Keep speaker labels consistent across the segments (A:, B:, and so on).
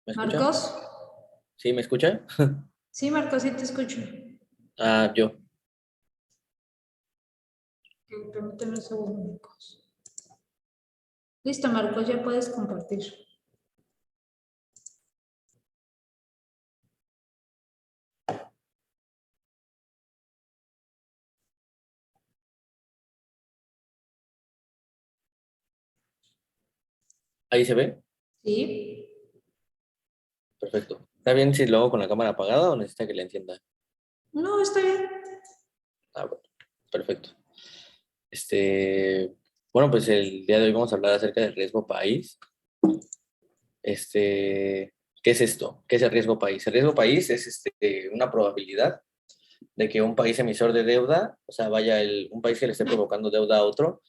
A: ¿Me escucha?
B: Marcos,
A: ¿Sí me escucha?
B: sí, Marcos, sí te escucho.
A: Yo.
B: Permíteme un segundo, Marcos. Listo, Marcos, ya puedes compartir.
A: ¿Ahí se ve?
B: Sí.
A: Perfecto. ¿Está bien si lo hago con la cámara apagada o necesita que la encienda?
B: No, está bien.
A: Bueno, perfecto. Bueno, pues el día de hoy vamos a hablar acerca del riesgo país. ¿Qué es esto? ¿Qué es el riesgo país? El riesgo país es una probabilidad de que un país emisor de deuda, o sea, un país que le esté provocando deuda a otro,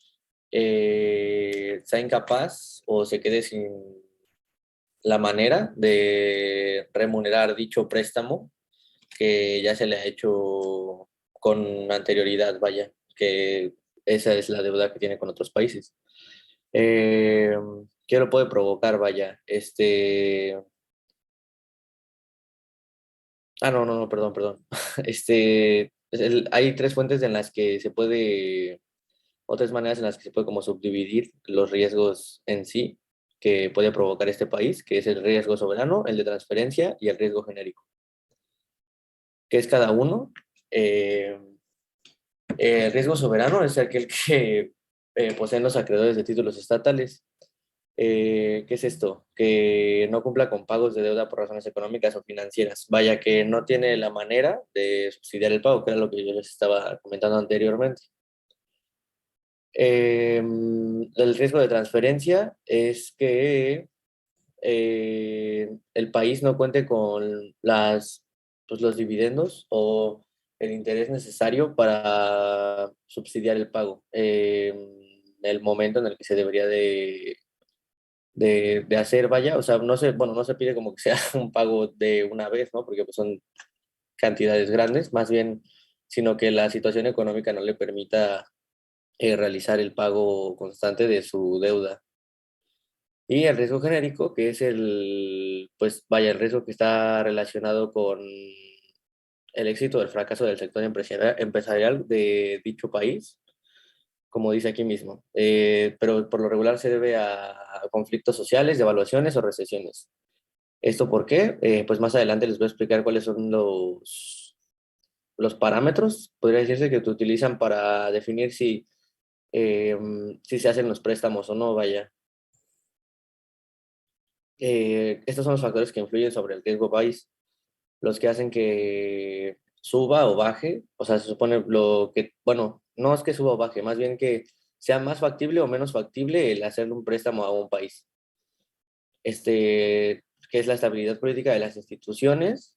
A: sea incapaz o se quede sin la manera de remunerar dicho préstamo que ya se le ha hecho con anterioridad, vaya, que esa es la deuda que tiene con otros países. Eh, ¿Qué lo puede provocar, vaya? No, perdón, perdón. Hay tres fuentes en las que se puede, o tres maneras en las que se puede como subdividir los riesgos en sí que puede provocar este país, que es el riesgo soberano, el de transferencia y el riesgo genérico. ¿Qué es cada uno? Eh, el riesgo soberano es aquel que poseen los acreedores de títulos estatales. ¿Qué es esto? Que no cumpla con pagos de deuda por razones económicas o financieras. Vaya que no tiene la manera de subsidiar el pago, que era lo que yo les estaba comentando anteriormente. El riesgo de transferencia es que el país no cuente con pues, los dividendos o el interés necesario para subsidiar el pago en el momento en el que se debería de hacer, vaya, o sea, no se pide como que sea un pago de una vez, ¿no? Porque pues, son cantidades grandes, más bien, sino que la situación económica no le permita realizar el pago constante de su deuda. Y el riesgo genérico, que es pues vaya, el riesgo que está relacionado con el éxito o el fracaso del sector empresarial de dicho país, como dice aquí mismo. Pero por lo regular se debe a conflictos sociales, devaluaciones o recesiones. ¿Esto por qué? Pues más adelante les voy a explicar cuáles son los parámetros, podría decirse, que te utilizan para definir eh, si se hacen los préstamos o no, vaya. Estos son los factores que influyen sobre el riesgo país, los que hacen que suba o baje, o sea, se supone bueno, no es que suba o baje, más bien que sea más factible o menos factible el hacerle un préstamo a un país. Que es la estabilidad política de las instituciones,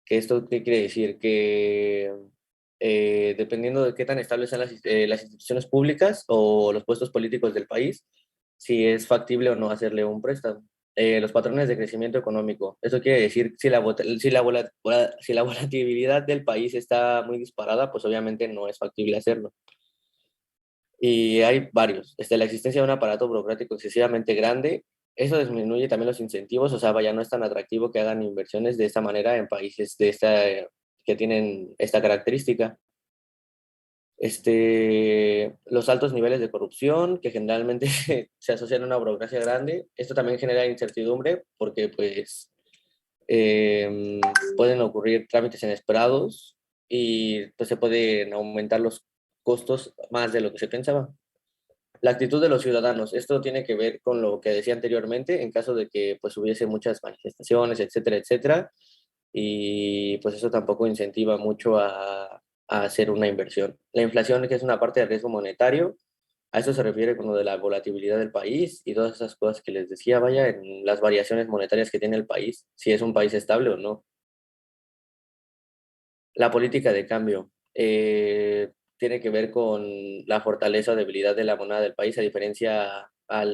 A: que esto qué quiere decir, que dependiendo de qué tan estables sean las instituciones públicas o los puestos políticos del país, si es factible o no hacerle un préstamo. Los patrones de crecimiento económico. Eso quiere decir si la volatilidad del país está muy disparada, pues obviamente no es factible hacerlo. Y hay varios. La existencia de un aparato burocrático excesivamente grande, eso disminuye también los incentivos, o sea, vaya, no es tan atractivo que hagan inversiones de esta manera en países que tienen esta característica. Los altos niveles de corrupción que generalmente se asocian a una burocracia grande. Esto también genera incertidumbre porque pues eh, pueden ocurrir trámites inesperados y pues se pueden aumentar los costos más de lo que se pensaba. La actitud de los ciudadanos, esto tiene que ver con lo que decía anteriormente, en caso de que pues hubiese muchas manifestaciones, etcétera, etcétera, y pues eso tampoco incentiva mucho a hacer una inversión. La inflación, que es una parte del riesgo monetario, a eso se refiere con lo de la volatilidad del país y todas esas cosas que les decía, vaya, en las variaciones monetarias que tiene el país, si es un país estable o no. La política de cambio tiene que ver con la fortaleza o debilidad de la moneda del país, a diferencia a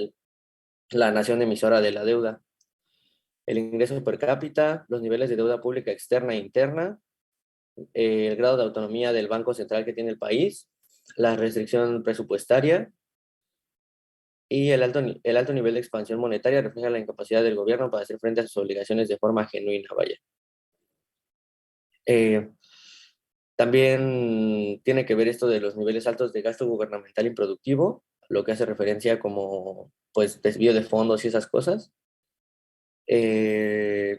A: la nación emisora de la deuda. El ingreso per cápita, los niveles de deuda pública externa e interna, el grado de autonomía del Banco Central que tiene el país, la restricción presupuestaria y el alto nivel de expansión monetaria refleja la incapacidad del gobierno para hacer frente a sus obligaciones de forma genuina, vaya. Eh, También tiene que ver esto de los niveles altos de gasto gubernamental improductivo, lo que hace referencia como pues desvío de fondos y esas cosas.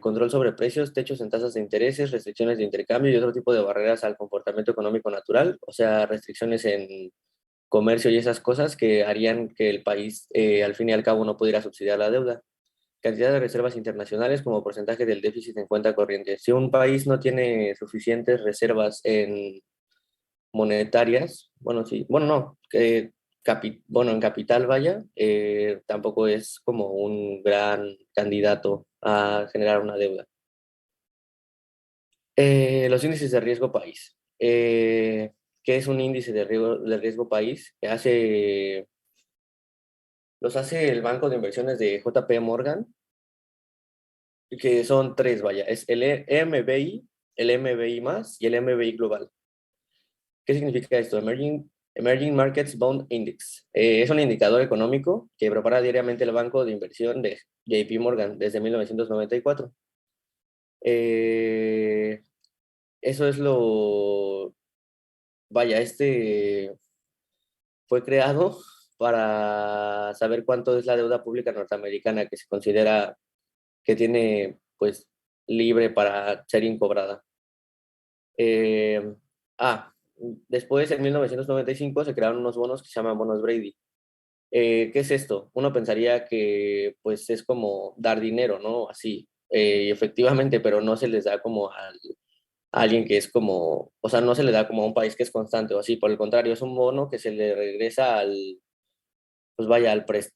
A: Control sobre precios, techos en tasas de intereses, restricciones de intercambio y otro tipo de barreras al comportamiento económico natural, o sea, restricciones en comercio y esas cosas que harían que el país al fin y al cabo no pudiera subsidiar la deuda. Cantidad de reservas internacionales como porcentaje del déficit en cuenta corriente. Si un país no tiene suficientes reservas en monetarias, bueno, sí, bueno, no, bueno, en capital vaya, tampoco es como un gran candidato a generar una deuda. Los índices de riesgo país. ¿Qué es un índice de riesgo país? Los hace el Banco de Inversiones de JP Morgan, que son tres, vaya, es el MBI, el MBI más y el MBI global. ¿Qué significa esto? Emerging Markets Bond Index. Es un indicador económico que prepara diariamente el Banco de Inversión de JP Morgan desde 1994. Eh, Eso es vaya, este fue creado para saber cuánto es la deuda pública norteamericana que se considera que tiene, pues, libre para ser incobrada. Eh, ah, Después, en 1995, se crearon unos bonos que se llaman bonos Brady. ¿Qué es esto? Uno pensaría que, pues, es como dar dinero, ¿no? Así, efectivamente, pero no se les da como a alguien que es como, o sea, no se le da como a un país que es constante o así, por el contrario, es un bono que se le regresa pues vaya, pues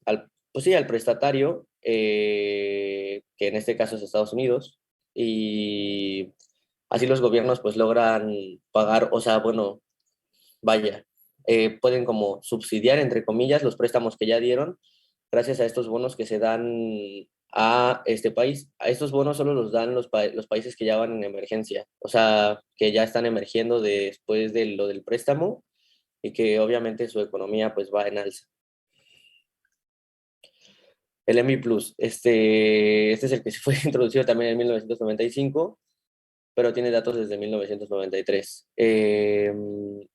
A: sí, al prestatario, que en este caso es Estados Unidos, y así los gobiernos pues logran pagar, o sea, bueno, vaya, pueden como subsidiar, entre comillas, los préstamos que ya dieron gracias a estos bonos que se dan a este país. A estos bonos solo los dan los países que ya van en emergencia, o sea, que ya están emergiendo después de lo del préstamo y que obviamente su economía pues va en alza. El EMI Plus, este es el que se fue introducido también en 1995, pero tiene datos desde 1993. En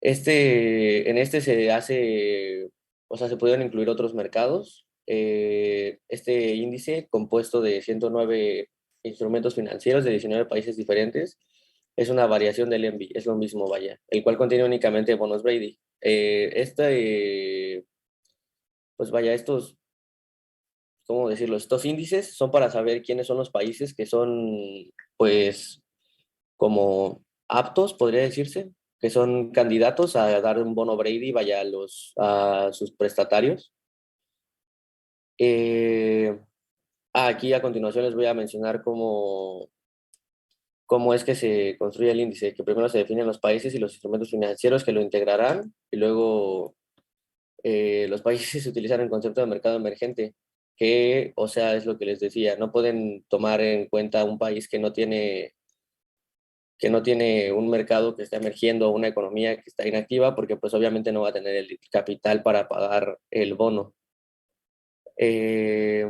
A: este se hace, o sea, se pudieron incluir otros mercados. Este índice, compuesto de 109 instrumentos financieros de 19 países diferentes, es una variación del ENVI, es lo mismo, vaya, el cual contiene únicamente bonos Brady. Pues vaya, ¿cómo decirlo? Estos índices son para saber quiénes son los países que son, pues, como aptos, podría decirse, que son candidatos a dar un bono Brady, vaya, a sus prestatarios. Eh, Aquí a continuación les voy a mencionar cómo es que se construye el índice, que primero se definen los países y los instrumentos financieros que lo integrarán, y luego los países utilizan el concepto de mercado emergente, que, o sea, es lo que les decía, no pueden tomar en cuenta un país que no tiene un mercado que está emergiendo, una economía que está inactiva, porque pues obviamente no va a tener el capital para pagar el bono. Eh,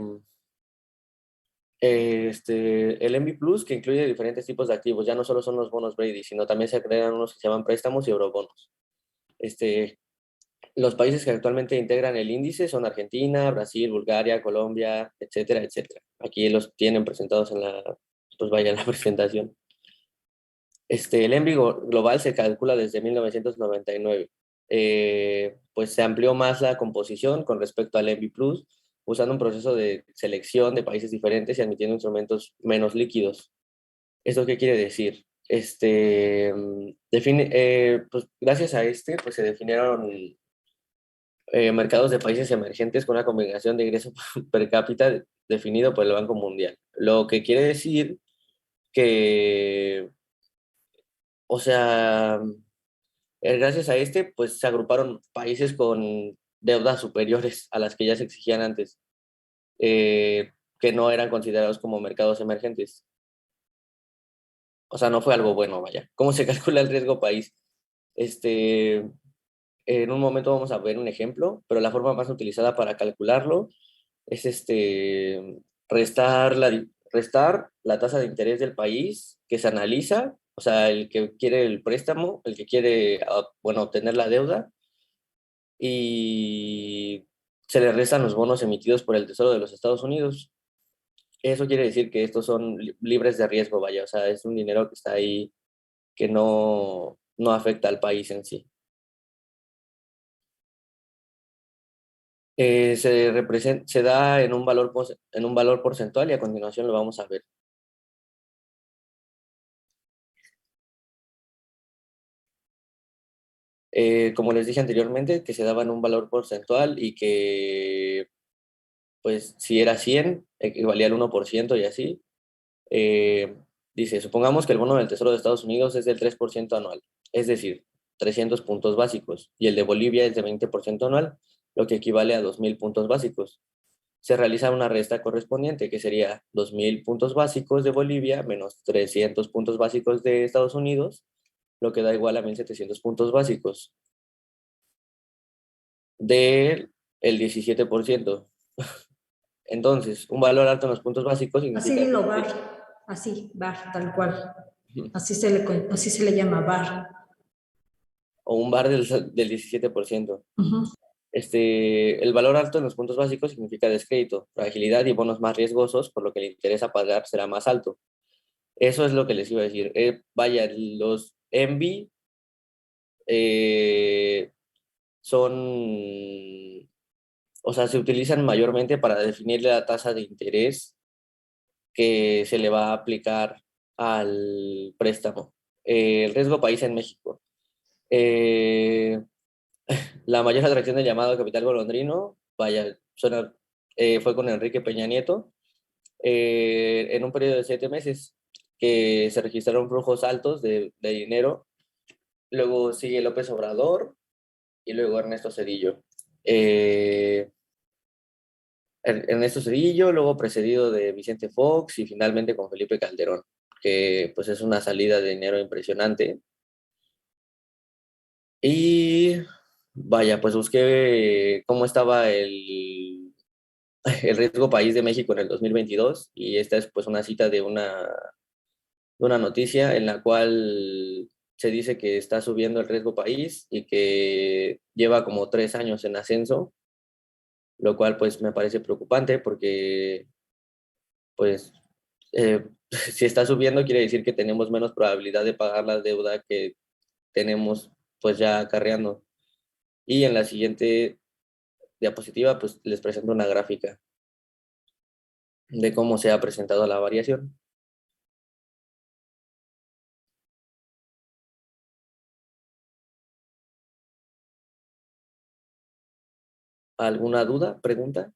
A: el MB Plus, que incluye diferentes tipos de activos, ya no solo son los bonos Brady, sino también se crean unos que se llaman préstamos y eurobonos. Este, los países que actualmente integran el índice son Argentina, Brasil, Bulgaria, Colombia, etcétera, etcétera. Aquí los tienen presentados pues vaya, en la presentación. El embrión global se calcula desde 1999. Pues se amplió más la composición con respecto al ENVI Plus, usando un proceso de selección de países diferentes y admitiendo instrumentos menos líquidos. ¿Esto qué quiere decir? Pues gracias a pues se definieron mercados de países emergentes con una combinación de ingreso per cápita definido por el Banco Mundial. Lo que quiere decir que, o sea, gracias a pues se agruparon países con deudas superiores a las que ya se exigían antes, que no eran considerados como mercados emergentes. O sea, no fue algo bueno, vaya. ¿Cómo se calcula el riesgo país? Este, En un momento vamos a ver un ejemplo, pero la forma más utilizada para calcularlo es restar la tasa de interés del país que se analiza, o sea, el que quiere el préstamo, el que quiere, bueno, obtener la deuda, y se le restan los bonos emitidos por el Tesoro de los Estados Unidos. Eso quiere decir que estos son libres de riesgo, vaya, o sea, es un dinero que está ahí que no afecta al país en sí. Se da en en un valor porcentual y a continuación lo vamos a ver. Como les dije anteriormente, que se daba en un valor porcentual y que, pues, si era 100, equivalía al 1% y así. Eh, Dice, supongamos que el bono del Tesoro de Estados Unidos es del 3% anual, es decir, 300 puntos básicos, y el de Bolivia es de 20% anual, lo que equivale a 2.000 puntos básicos. Se realiza una resta correspondiente, que sería 2.000 puntos básicos de Bolivia menos 300 puntos básicos de Estados Unidos, lo que da igual a 1.700 puntos básicos del el 17%. Entonces, un valor alto en los puntos básicos
B: Así
A: significa
B: dilo,
A: que...
B: bar. Así, bar, tal cual. Así se le llama bar.
A: o un bar del 17%.
B: Ujú.
A: El valor alto en los puntos básicos significa descrédito, fragilidad y bonos más riesgosos, por lo que el interés a pagar será más alto. Eso es lo que les iba a decir. Vaya, los ENVI eh, son, o sea, se utilizan mayormente para definir la tasa de interés que se le va a aplicar al préstamo. El riesgo país en México. Eh, la mayor atracción del llamado capital golondrino, vaya, fue con Enrique Peña Nieto, en un periodo de 7 meses que se registraron flujos altos de dinero. Luego sigue López Obrador y luego Ernesto Zedillo. Ernesto Zedillo, luego precedido de Vicente Fox y finalmente con Felipe Calderón, que pues es una salida de dinero impresionante. Y vaya, pues busqué cómo estaba el riesgo país de México en el 2022 y esta es pues una cita de una noticia en la cual se dice que está subiendo el riesgo país y que lleva como 3 años en ascenso, lo cual pues me parece preocupante porque pues si está subiendo quiere decir que tenemos menos probabilidad de pagar la deuda que tenemos pues ya acarreando. Y en la siguiente diapositiva pues les presento una gráfica de cómo se ha presentado la variación. ¿Alguna duda, pregunta?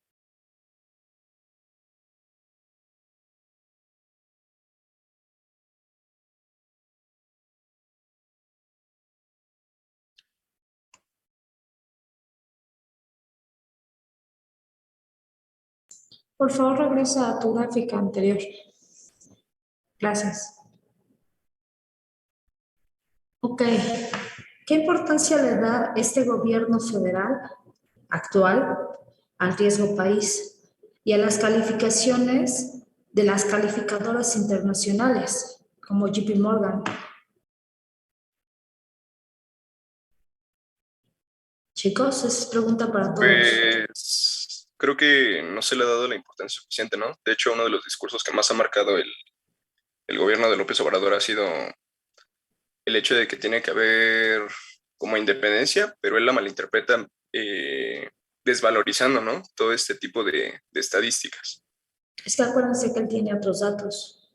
B: Por favor, regresa a tu gráfica anterior. Gracias. Ok. ¿Qué importancia le da este gobierno federal actual al riesgo país y a las calificaciones de las calificadoras internacionales como JP Morgan? Chicos, es pregunta para todos.
C: Pues creo que no se le ha dado la importancia suficiente, ¿no? De hecho, uno de los discursos que más ha marcado el gobierno de López Obrador ha sido el hecho de que tiene que haber como independencia, pero él la malinterpreta desvalorizando, ¿no? Todo este tipo de estadísticas.
B: Es que acuérdense que él tiene otros datos.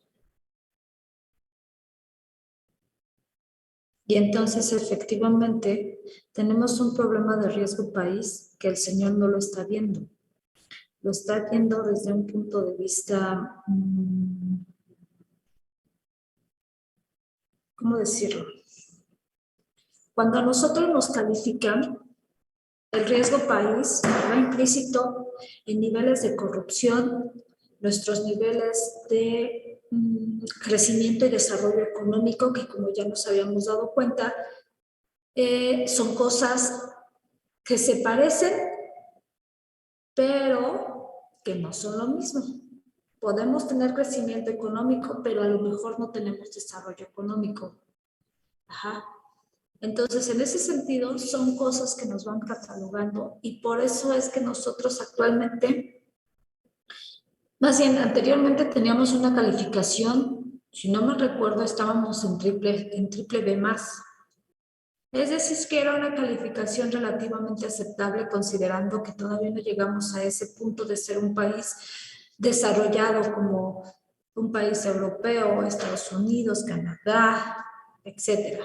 B: Y entonces, efectivamente, tenemos un problema de riesgo país que el señor no lo está viendo. Lo está viendo desde un punto de vista, ¿cómo decirlo? Cuando a nosotros nos califican, el riesgo país va implícito en niveles de corrupción, nuestros niveles de crecimiento y desarrollo económico, que como ya nos habíamos dado cuenta, son cosas que se parecen, pero que no son lo mismo. Podemos tener crecimiento económico, pero a lo mejor no tenemos desarrollo económico. Ajá. Entonces, en ese sentido, son cosas que nos van catalogando y por eso es que nosotros actualmente, más bien anteriormente teníamos una calificación, si no me recuerdo, estábamos en triple B más. Es decir, que era una calificación relativamente aceptable considerando que todavía no llegamos a ese punto de ser un país desarrollado como un país europeo, Estados Unidos, Canadá, etcétera.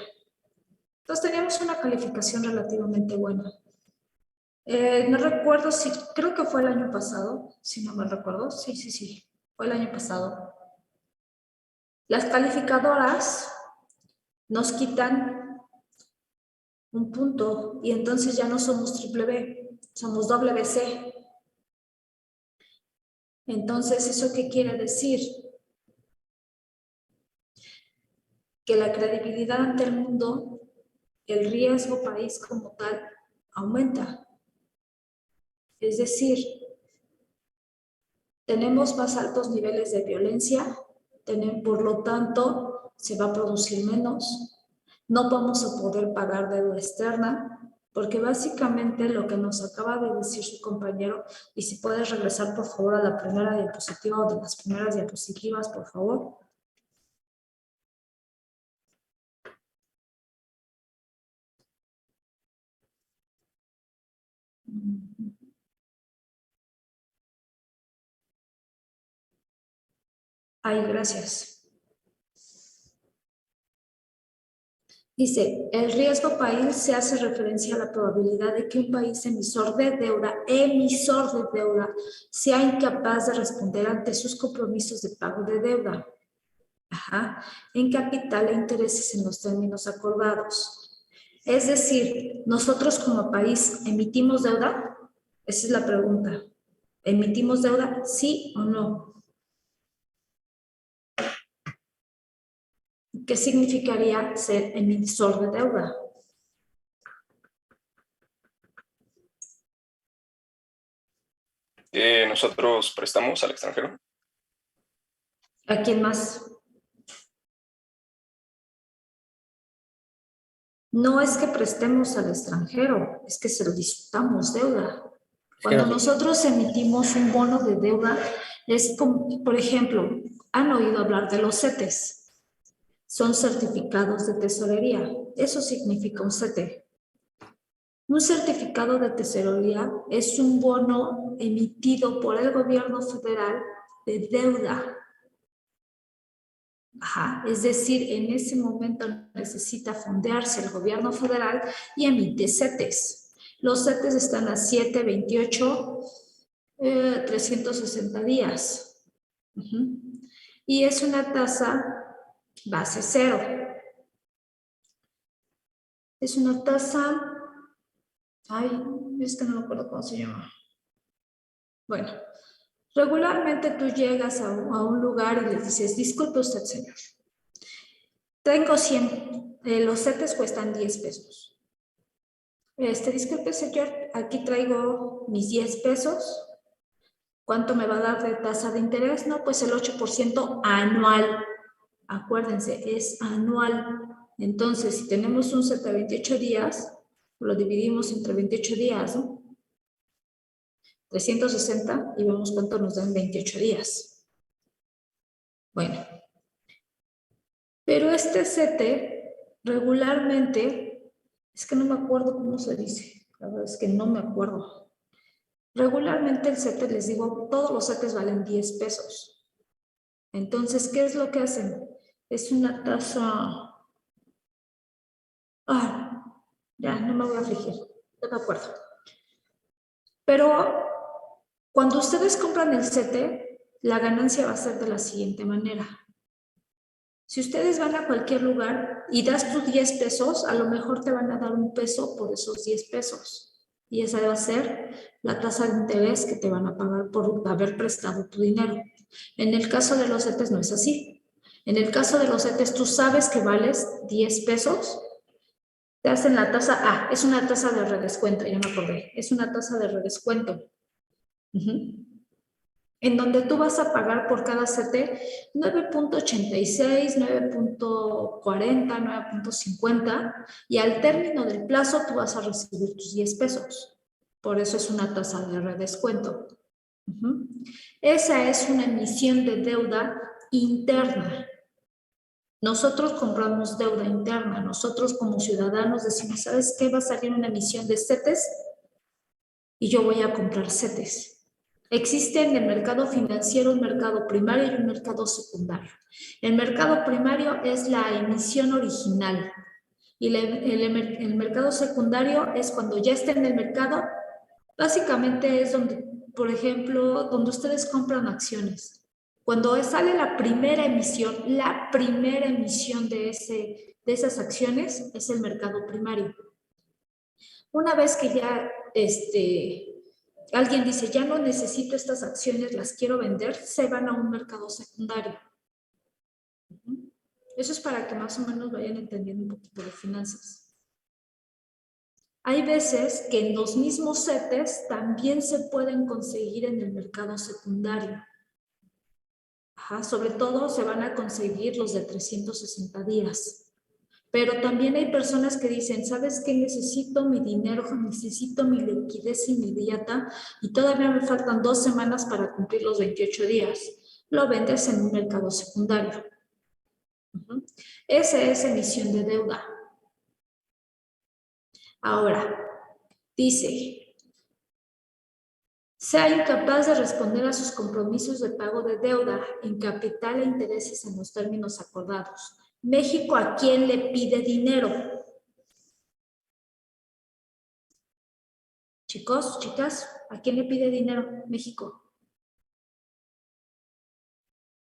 B: Entonces teníamos una calificación relativamente buena. No recuerdo si, creo que fue el año pasado, si no me recuerdo. Sí, fue el año pasado. Las calificadoras nos quitan un punto y entonces ya no somos triple B, somos doble BC. Entonces, ¿eso qué quiere decir? Que la credibilidad ante el mundo, el riesgo país como tal, aumenta. Es decir, tenemos más altos niveles de violencia, por lo tanto, se va a producir menos, no vamos a poder pagar deuda externa, porque básicamente lo que nos acaba de decir su compañero, y si puedes regresar por favor a la primera diapositiva o de las primeras diapositivas, por favor. Ay, gracias. Dice, el riesgo país se hace referencia a la probabilidad de que un país emisor de deuda, sea incapaz de responder ante sus compromisos de pago de deuda. Ajá, en capital e intereses en los términos acordados. Es decir, nosotros como país emitimos deuda, esa es la pregunta. ¿Emitimos deuda, sí o no? ¿Qué significaría ser emisor de deuda?
C: Nosotros prestamos al extranjero.
B: ¿A quién más? No es que prestemos al extranjero, es que solicitamos deuda. Cuando nosotros emitimos un bono de deuda, es como, por ejemplo, han oído hablar de los CETES. Son certificados de tesorería. Eso significa un CETE. Un certificado de tesorería es un bono emitido por el gobierno federal de deuda. Ajá, es decir, en ese momento necesita fondearse el gobierno federal y emite CETES. Los CETES están a 7, 28, 360 días. Y es una tasa base cero. Es una tasa, ay, es que no me acuerdo cómo se llama. Bueno, regularmente tú llegas a un lugar y le dices, disculpe usted, señor. Tengo 100, los CETES cuestan 10 pesos. Disculpe, señor, aquí traigo mis 10 pesos. ¿Cuánto me va a dar de tasa de interés? No, pues el 8% anual. Acuérdense, es anual. Entonces, si tenemos un CETE de 28 días, lo dividimos entre 28 días, ¿no? 360 y vemos cuánto nos dan 28 días. Bueno. Pero este CETE regularmente, es que no me acuerdo cómo se dice, la verdad es que no me acuerdo. Regularmente el CETE, les digo, todos los CETES valen 10 pesos. Entonces, ¿qué es lo que hacen? Es una tasa... ya, no me voy a afligir, no me acuerdo. Pero cuando ustedes compran el CETE, la ganancia va a ser de la siguiente manera. Si ustedes van a cualquier lugar y das tus 10 pesos, a lo mejor te van a dar un peso por esos 10 pesos. Y esa va a ser la tasa de interés que te van a pagar por haber prestado tu dinero. En el caso de los CETES no es así. En el caso de los CETES tú sabes que vales 10 pesos, te hacen la tasa, es una tasa de redescuento, ya me acordé, es una tasa de redescuento. En donde tú vas a pagar por cada CT 9.86, 9.40, 9.50 y al término del plazo tú vas a recibir tus 10 pesos. Por eso es una tasa de redescuento. Esa es una emisión de deuda interna. Nosotros compramos deuda interna. Nosotros como ciudadanos decimos, ¿sabes qué? Va a salir una emisión de CETES y yo voy a comprar CETES. Existe en el mercado financiero un mercado primario y un mercado secundario. El mercado primario es la emisión original y el mercado secundario es cuando ya está en el mercado. Básicamente es donde, por ejemplo, donde ustedes compran acciones. Cuando sale la primera emisión de esas acciones es el mercado primario. Una vez que ya alguien dice, ya no necesito estas acciones, las quiero vender, se van a un mercado secundario. Eso es para que más o menos vayan entendiendo un poquito de finanzas. Hay veces que en los mismos CETES también se pueden conseguir en el mercado secundario. Sobre todo se van a conseguir los de 360 días. Pero también hay personas que dicen, ¿sabes qué? Necesito mi dinero, necesito mi liquidez inmediata y todavía me faltan 2 semanas para cumplir los 28 días. Lo vendes en un mercado secundario. Esa es emisión de deuda. Ahora, dice, sea incapaz de responder a sus compromisos de pago de deuda en capital e intereses en los términos acordados. México, ¿a quién le pide dinero? Chicos, chicas, ¿a quién le pide dinero México?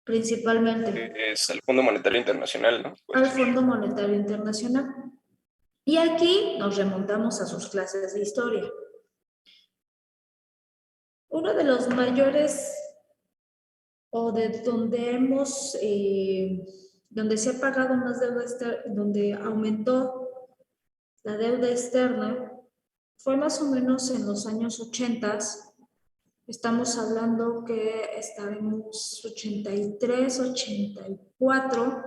B: Principalmente.
C: Es al Fondo Monetario Internacional, ¿no?
B: Al Fondo Monetario Internacional. Y aquí nos remontamos a sus clases de historia. Uno de los mayores, o de donde donde se ha pagado más deuda externa, donde aumentó la deuda externa, fue más o menos en los años 80. Estamos hablando que estaremos 83, 84,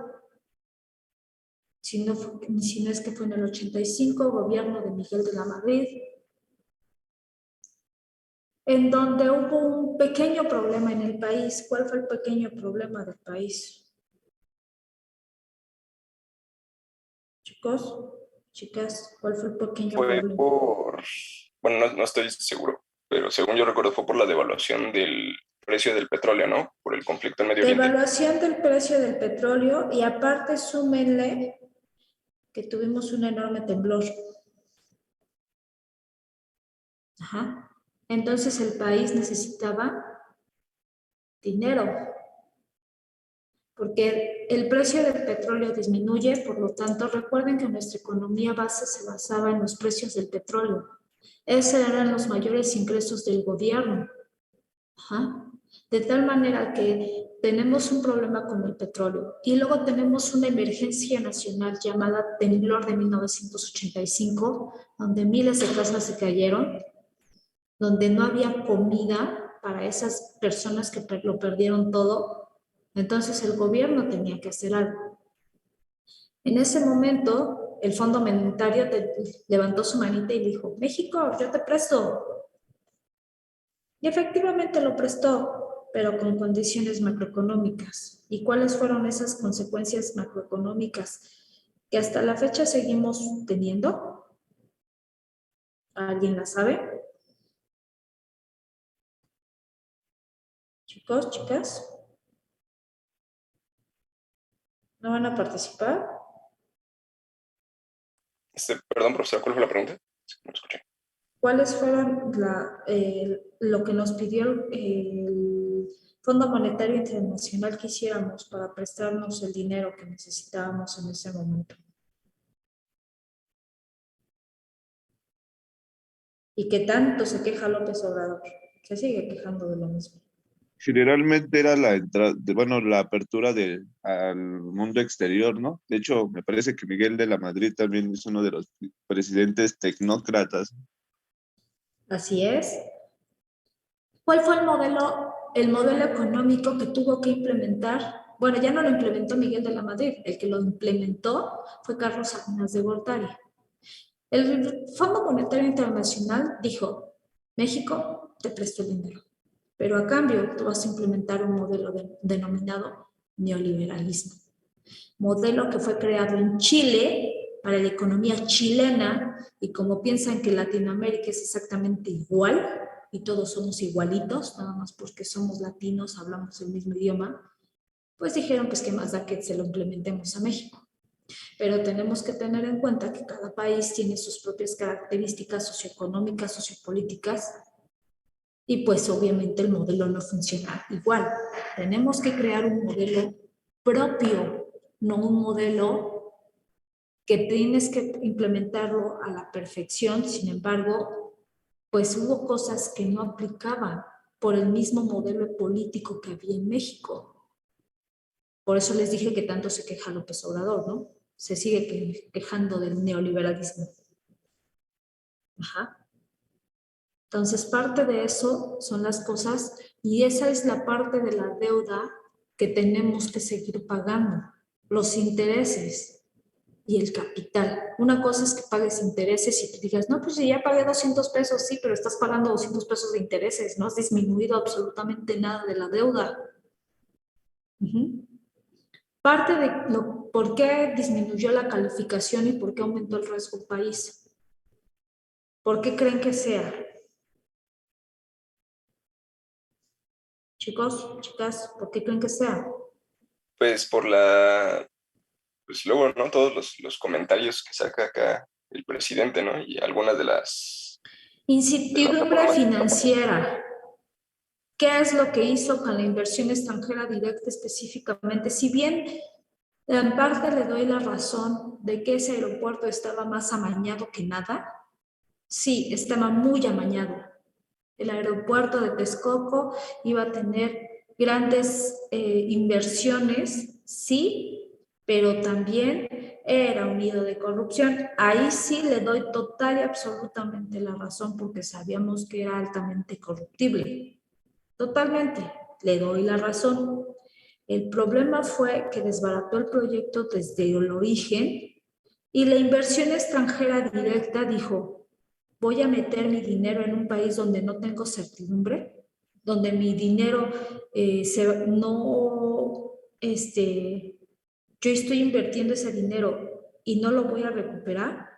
B: si no es que fue en el 85, gobierno de Miguel de la Madrid, en donde hubo un pequeño problema en el país. ¿Cuál fue el pequeño problema del país? Chicos, chicas, ¿cuál fue el pequeño
C: Fue
B: problema?
C: bueno, no estoy seguro, pero según yo recuerdo fue por la devaluación del precio del petróleo, ¿no? Por el conflicto en Medio Oriente.
B: Devaluación del precio del petróleo y aparte súmenle que tuvimos un enorme temblor. Entonces el país necesitaba dinero, porque el precio del petróleo disminuye, por lo tanto, recuerden que nuestra economía base se basaba en los precios del petróleo. Esos eran los mayores ingresos del gobierno. De tal manera que tenemos un problema con el petróleo y luego tenemos una emergencia nacional llamada temblor de 1985, donde miles de casas se cayeron, donde no había comida para esas personas que lo perdieron todo. Entonces el gobierno tenía que hacer algo. En ese momento, el Fondo Monetario levantó su manita y dijo, México, yo te presto. Y efectivamente lo prestó, pero con condiciones macroeconómicas. ¿Y cuáles fueron esas consecuencias macroeconómicas que hasta la fecha seguimos teniendo? ¿Alguien la sabe? Chicos, chicas, ¿no van a participar?
C: Perdón, profesor, ¿cuál fue la pregunta? No escuché.
B: ¿Cuáles fueron lo que nos pidió el Fondo Monetario Internacional que hiciéramos para prestarnos el dinero que necesitábamos en ese momento? ¿Y qué tanto se queja López Obrador? Se sigue quejando de lo mismo.
D: generalmente era la entrada, bueno, la apertura al mundo exterior, ¿no? De hecho, me parece que Miguel de la Madrid también es uno de los presidentes tecnócratas.
B: Así es. ¿Cuál fue el modelo económico que tuvo que implementar? Bueno, ya no lo implementó Miguel de la Madrid, el que lo implementó fue Carlos Salinas de Gortari. El Fondo Monetario Internacional dijo, México te presto el dinero, pero a cambio tú vas a implementar un modelo denominado neoliberalismo. Modelo que fue creado en Chile para la economía chilena, y como piensan que Latinoamérica es exactamente igual y todos somos igualitos, nada más porque somos latinos, hablamos el mismo idioma, pues dijeron pues que más da que se lo implementemos a México. Pero tenemos que tener en cuenta que cada país tiene sus propias características socioeconómicas, sociopolíticas, y pues obviamente el modelo no funciona igual. Tenemos que crear un modelo propio, no un modelo que tienes que implementarlo a la perfección. Sin embargo, pues hubo cosas que no aplicaban por el mismo modelo político que había en México. Por eso les dije que tanto se queja López Obrador, ¿no? Se sigue quejando del neoliberalismo. Ajá. Entonces, parte de eso son las cosas, y esa es la parte de la deuda que tenemos que seguir pagando, los intereses y el capital. Una cosa es que pagues intereses y te digas, no, pues si ya pagué 200 pesos, sí, pero estás pagando 200 pesos de intereses, no has disminuido absolutamente nada de la deuda. Parte de por qué disminuyó la calificación y por qué aumentó el riesgo país. ¿Por qué creen que sea? Chicos, chicas, ¿por qué creen que sea?
C: Pues pues luego, ¿no? Todos los comentarios que saca acá el presidente, ¿no? Y algunas de las
B: Incertidumbre
C: reformas.
B: financiera. ¿Qué es lo que hizo con la inversión extranjera directa específicamente? Si bien en parte le doy la razón de que ese aeropuerto estaba más amañado que nada, sí, estaba muy amañado. El aeropuerto de Texcoco iba a tener grandes inversiones, sí, pero también era un nido de corrupción. Ahí sí le doy total y absolutamente la razón, porque sabíamos que era altamente corruptible. Totalmente, le doy la razón. El problema fue que desbarató el proyecto desde el origen, y la inversión extranjera directa dijo, voy a meter mi dinero en un país donde no tengo certidumbre, donde mi dinero yo estoy invirtiendo ese dinero y no lo voy a recuperar.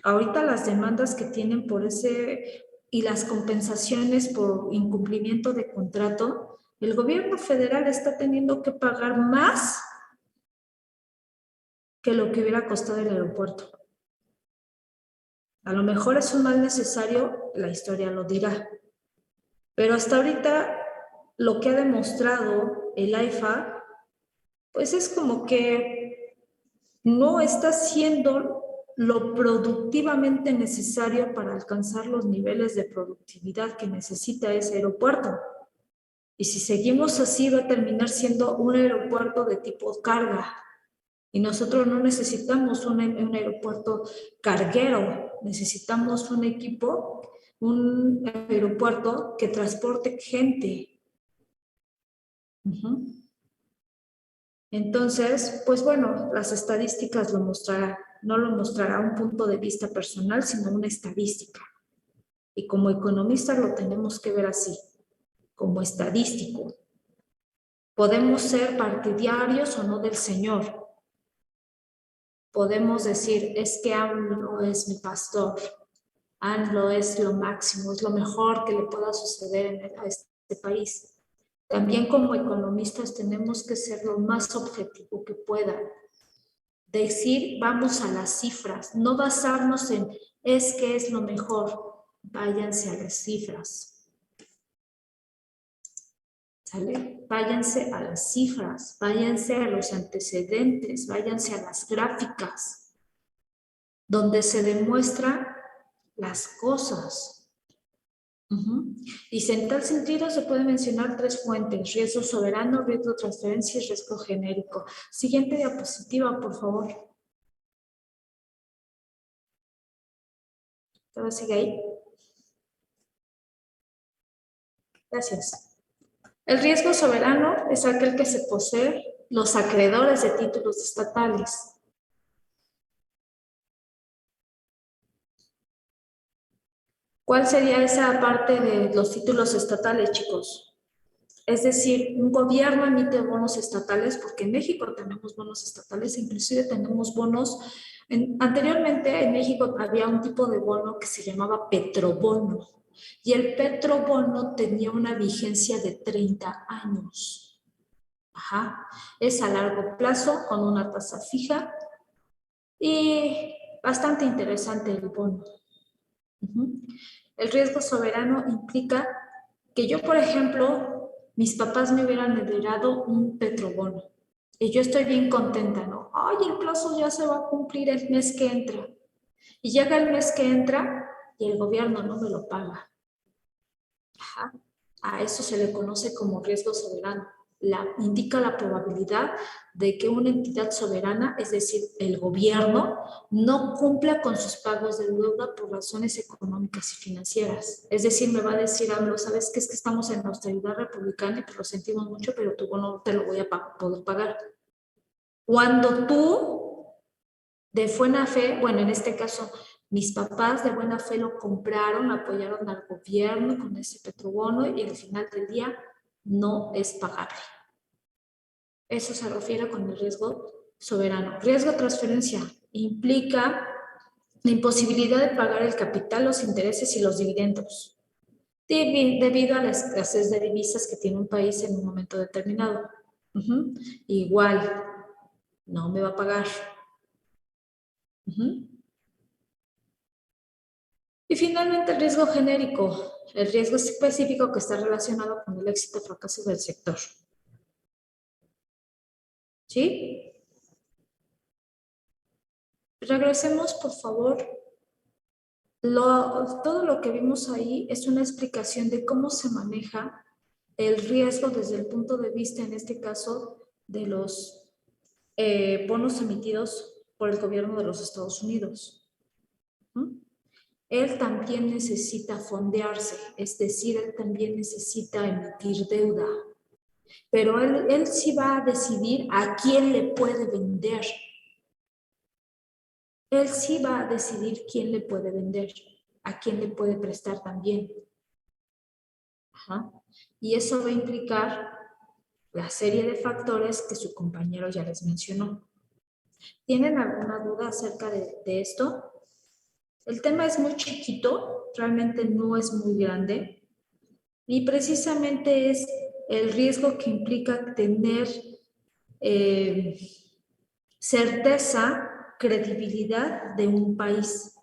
B: Ahorita las demandas que tienen por ese y las compensaciones por incumplimiento de contrato, el gobierno federal está teniendo que pagar más que lo que hubiera costado el aeropuerto. A lo mejor es un mal necesario, la historia lo dirá. Pero hasta ahorita lo que ha demostrado el AIFA, pues es como que no está haciendo lo productivamente necesario para alcanzar los niveles de productividad que necesita ese aeropuerto. Y si seguimos así, va a terminar siendo un aeropuerto de tipo carga. Y nosotros no necesitamos un aeropuerto carguero, necesitamos un aeropuerto que transporte gente. Entonces, pues bueno, las estadísticas lo mostrarán. No lo mostrará un punto de vista personal, sino una estadística. Y como economistas lo tenemos que ver así, como estadístico. Podemos ser partidarios o no del Señor. Podemos decir, es que AMLO es mi pastor. AMLO es lo máximo, es lo mejor que le pueda suceder a este país. También como economistas tenemos que ser lo más objetivo que puedan. Decir, vamos a las cifras, no basarnos en es que es lo mejor. Váyanse a las cifras. ¿Sale? Váyanse a las cifras, váyanse a los antecedentes, váyanse a las gráficas, donde se demuestran las cosas. Y en tal sentido se puede mencionar 3 fuentes: riesgo soberano, riesgo de transferencia y riesgo genérico. Siguiente diapositiva, por favor. ¿Todo sigue ahí? Gracias. El riesgo soberano es aquel que se posee los acreedores de títulos estatales. ¿Cuál sería esa parte de los títulos estatales, chicos? Es decir, un gobierno emite bonos estatales, porque en México tenemos bonos estatales, inclusive tenemos bonos. Anteriormente en México había un tipo de bono que se llamaba petrobono, y el petrobono tenía una vigencia de 30 años. Es a largo plazo, con una tasa fija, y bastante interesante el bono. El riesgo soberano implica que yo, por ejemplo, mis papás me hubieran heredado un petrobono y yo estoy bien contenta, ¿no? Ay, el plazo ya se va a cumplir el mes que entra. Y llega el mes que entra y el gobierno no me lo paga. A eso se le conoce como riesgo soberano. Indica la probabilidad de que una entidad soberana, es decir, el gobierno, no cumpla con sus pagos de deuda por razones económicas y financieras. Es decir, me va a decir AMLO, ¿sabes qué? Es que estamos en austeridad republicana y pues lo sentimos mucho, pero tú no te lo voy a poder pagar. Cuando tú, de buena fe, bueno, en este caso, mis papás de buena fe lo compraron, apoyaron al gobierno con ese petrobono y al final del día no es pagable. Eso se refiere con el riesgo soberano. Riesgo de transferencia implica la imposibilidad de pagar el capital, los intereses y los dividendos, debido a la escasez de divisas que tiene un país en un momento determinado. Igual, no me va a pagar. Y finalmente el riesgo genérico, el riesgo específico que está relacionado con el éxito o fracaso del sector. ¿Sí? Regresemos, por favor. Todo lo que vimos ahí es una explicación de cómo se maneja el riesgo desde el punto de vista, en este caso, de los bonos emitidos por el gobierno de los Estados Unidos. Él también necesita fondearse, es decir, él también necesita emitir deuda. Pero él sí va a decidir a quién le puede vender. Él sí va a decidir quién le puede vender, a quién le puede prestar también. Y eso va a implicar la serie de factores que su compañero ya les mencionó. ¿Tienen alguna duda acerca de esto? El tema es muy chiquito, realmente no es muy grande, y precisamente es el riesgo que implica tener certeza, credibilidad de un país.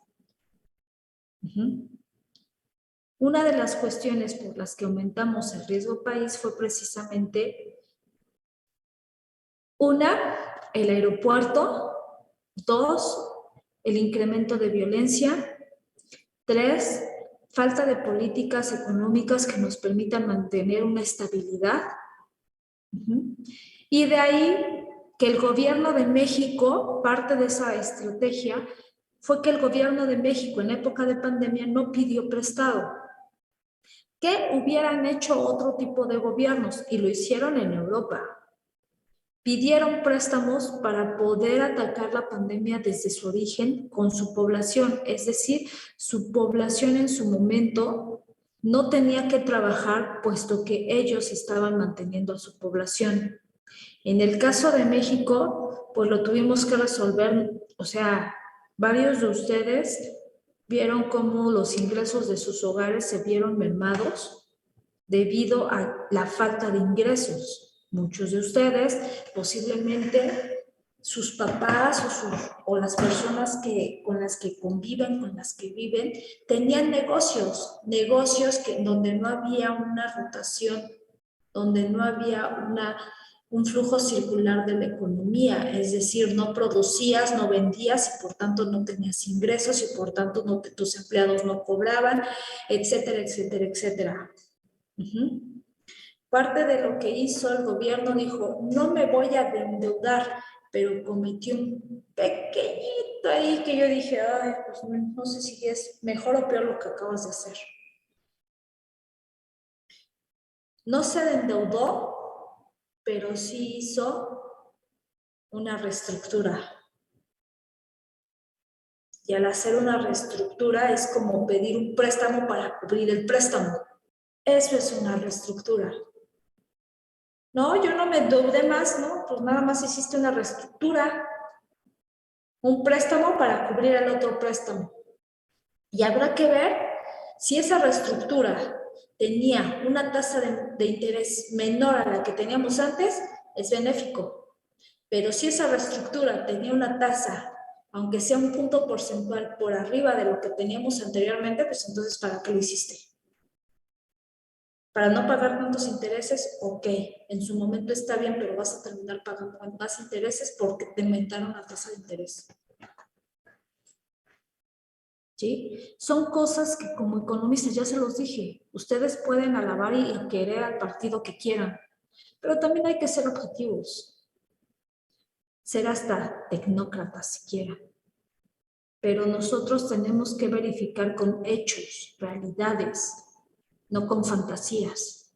B: Una de las cuestiones por las que aumentamos el riesgo país fue precisamente una, el aeropuerto; 2, el incremento de violencia; 3, falta de políticas económicas que nos permitan mantener una estabilidad. Y de ahí que el gobierno de México, parte de esa estrategia fue que el gobierno de México en época de pandemia no pidió prestado. ¿Qué hubieran hecho otro tipo de gobiernos? Y lo hicieron en Europa. Pidieron préstamos para poder atacar la pandemia desde su origen con su población, es decir, su población en su momento no tenía que trabajar puesto que ellos estaban manteniendo a su población. En el caso de México, pues lo tuvimos que resolver, o sea, varios de ustedes vieron cómo los ingresos de sus hogares se vieron mermados debido a la falta de ingresos. Muchos de ustedes, posiblemente sus papás o las personas con las que conviven, con las que viven, tenían negocios donde no había una rotación, donde no había un flujo circular de la economía, es decir, no producías, no vendías y por tanto no tenías ingresos y por tanto tus empleados no cobraban, etcétera, etcétera, etcétera. Parte de lo que hizo el gobierno dijo, no me voy a endeudar, pero cometió un pequeñito ahí que yo dije, ay, pues no sé si es mejor o peor lo que acabas de hacer. No se endeudó, pero sí hizo una reestructura. Y al hacer una reestructura es como pedir un préstamo para cubrir el préstamo. Eso es una reestructura. No, yo no me endeudé más, ¿no? Pues nada más hiciste una reestructura. Un préstamo para cubrir el otro préstamo. Y habrá que ver si esa reestructura tenía una tasa de interés menor a la que teníamos antes, es benéfico. Pero si esa reestructura tenía una tasa, aunque sea un punto porcentual por arriba de lo que teníamos anteriormente, pues entonces, ¿para qué lo hiciste? Para no pagar tantos intereses, ok, en su momento está bien, pero vas a terminar pagando más intereses porque te aumentaron la tasa de interés. ¿Sí? Son cosas que como economistas, ya se los dije, ustedes pueden alabar y querer al partido que quieran, pero también hay que ser objetivos, ser hasta tecnócratas si quieren. Pero nosotros tenemos que verificar con hechos, realidades, no con fantasías.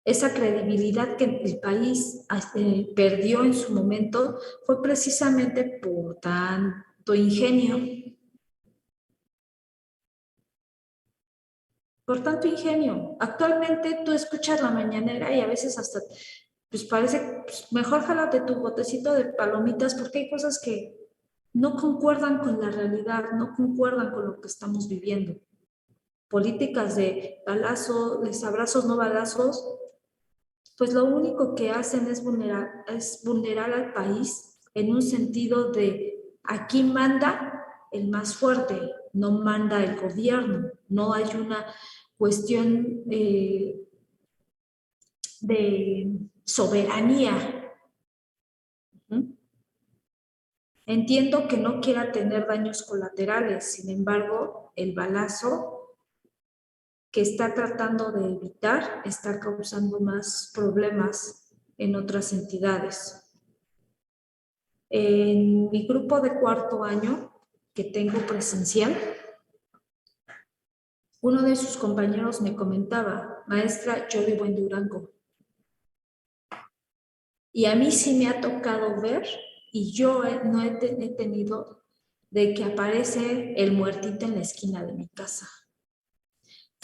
B: Esa credibilidad que el país perdió en su momento fue precisamente por tanto ingenio. Por tanto ingenio. Actualmente tú escuchas la mañanera y a veces hasta, pues parece, pues mejor jálate tu botecito de palomitas porque hay cosas que no concuerdan con la realidad, no concuerdan con lo que estamos viviendo. Políticas de balazo, de abrazos no balazos, pues lo único que hacen es vulnerar al país en un sentido de aquí manda el más fuerte, no manda el gobierno, no hay una cuestión de soberanía. Entiendo que no quiera tener daños colaterales, sin embargo, el balazo que está tratando de evitar está causando más problemas en otras entidades. En mi grupo de cuarto año, que tengo presencial, uno de sus compañeros me comentaba, maestra, yo vivo en Durango. Y a mí sí me ha tocado ver, y yo no he tenido, de que aparece el muertito en la esquina de mi casa.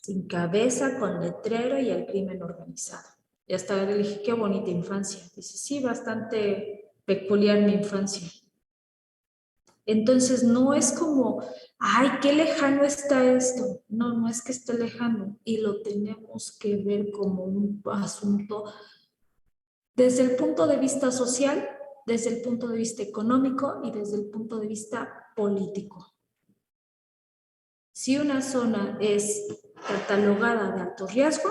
B: Sin cabeza, con letrero y el crimen organizado. Y hasta le dije, qué bonita infancia. Dice, sí, bastante peculiar mi infancia. Entonces no es como, ay, qué lejano está esto. No, no es que esté lejano. Y lo tenemos que ver como un asunto desde el punto de vista social, desde el punto de vista económico y desde el punto de vista político. Si una zona es catalogada de alto riesgo,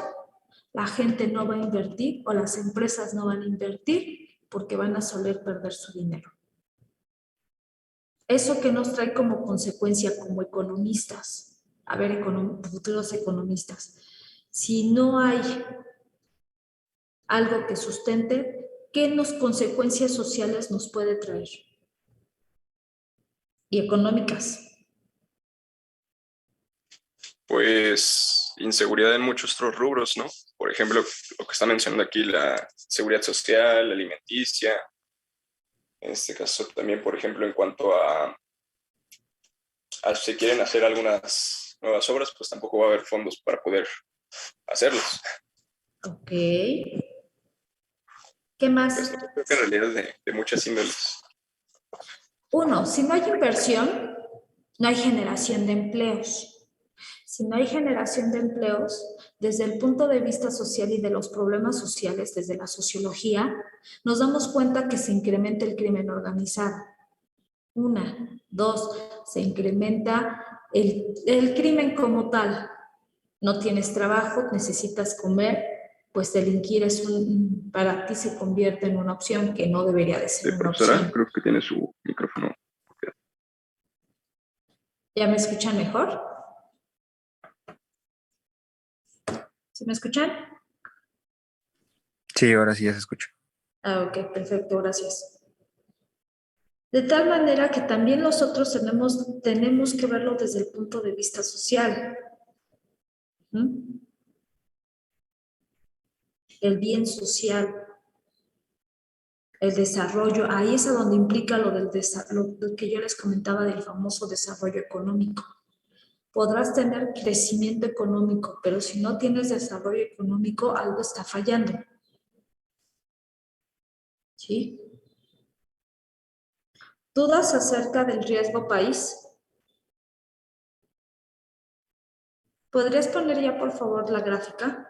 B: la gente no va a invertir o las empresas no van a invertir porque van a soler perder su dinero. Eso que nos trae como consecuencia como economistas, a ver, futuros economistas, si no hay algo que sustente, ¿qué consecuencias sociales nos puede traer? Y económicas.
C: Pues inseguridad en muchos otros rubros, ¿no? Por ejemplo, lo que está mencionando aquí, la seguridad social, alimenticia. En este caso también, por ejemplo, en cuanto a si quieren hacer algunas nuevas obras, pues tampoco va a haber fondos para poder hacerlos.
B: Ok. ¿Qué más?
C: Pues, creo que en realidad de muchas índoles.
B: Uno, si no hay inversión, no hay generación de empleos. Si no hay generación de empleos, desde el punto de vista social y de los problemas sociales, desde la sociología, nos damos cuenta que se incrementa el crimen organizado. Una, dos, se incrementa el crimen como tal. No tienes trabajo, necesitas comer, pues delinquir para ti se convierte en una opción que no debería de ser una
C: Profesora,
B: opción.
C: creo que tiene su micrófono.
B: ¿Ya me escuchan mejor? ¿Sí me escuchan?
E: Sí, ahora sí ya se escucha.
B: Ah, ok, perfecto, gracias. De tal manera que también nosotros tenemos que verlo desde el punto de vista social. ¿Mm? El bien social, el desarrollo, ahí es a donde implica lo lo que yo les comentaba del famoso desarrollo económico. Podrás tener crecimiento económico, pero si no tienes desarrollo económico, algo está fallando. ¿Sí? ¿Dudas acerca del riesgo país? ¿Podrías poner ya, por favor, la gráfica?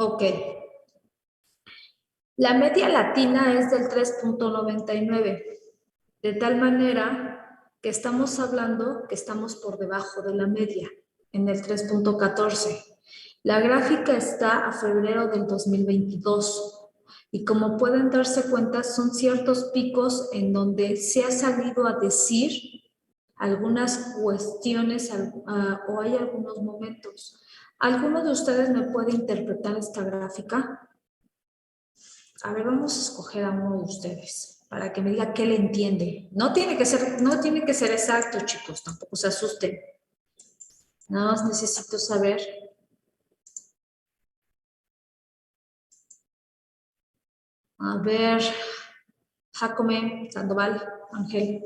B: Ok. La media latina es del 3.99, de tal manera que estamos hablando que estamos por debajo de la media, en el 3.14. La gráfica está a febrero del 2022 y como pueden darse cuenta son ciertos picos en donde se ha salido a decir algunas cuestiones o hay algunos momentos. ¿Alguno de ustedes me puede interpretar esta gráfica? A ver, vamos a escoger a uno de ustedes para que me diga qué le entiende. No tiene que ser exacto, chicos, tampoco se asusten. Nada más necesito saber. A ver, Jacome, Sandoval, Ángel,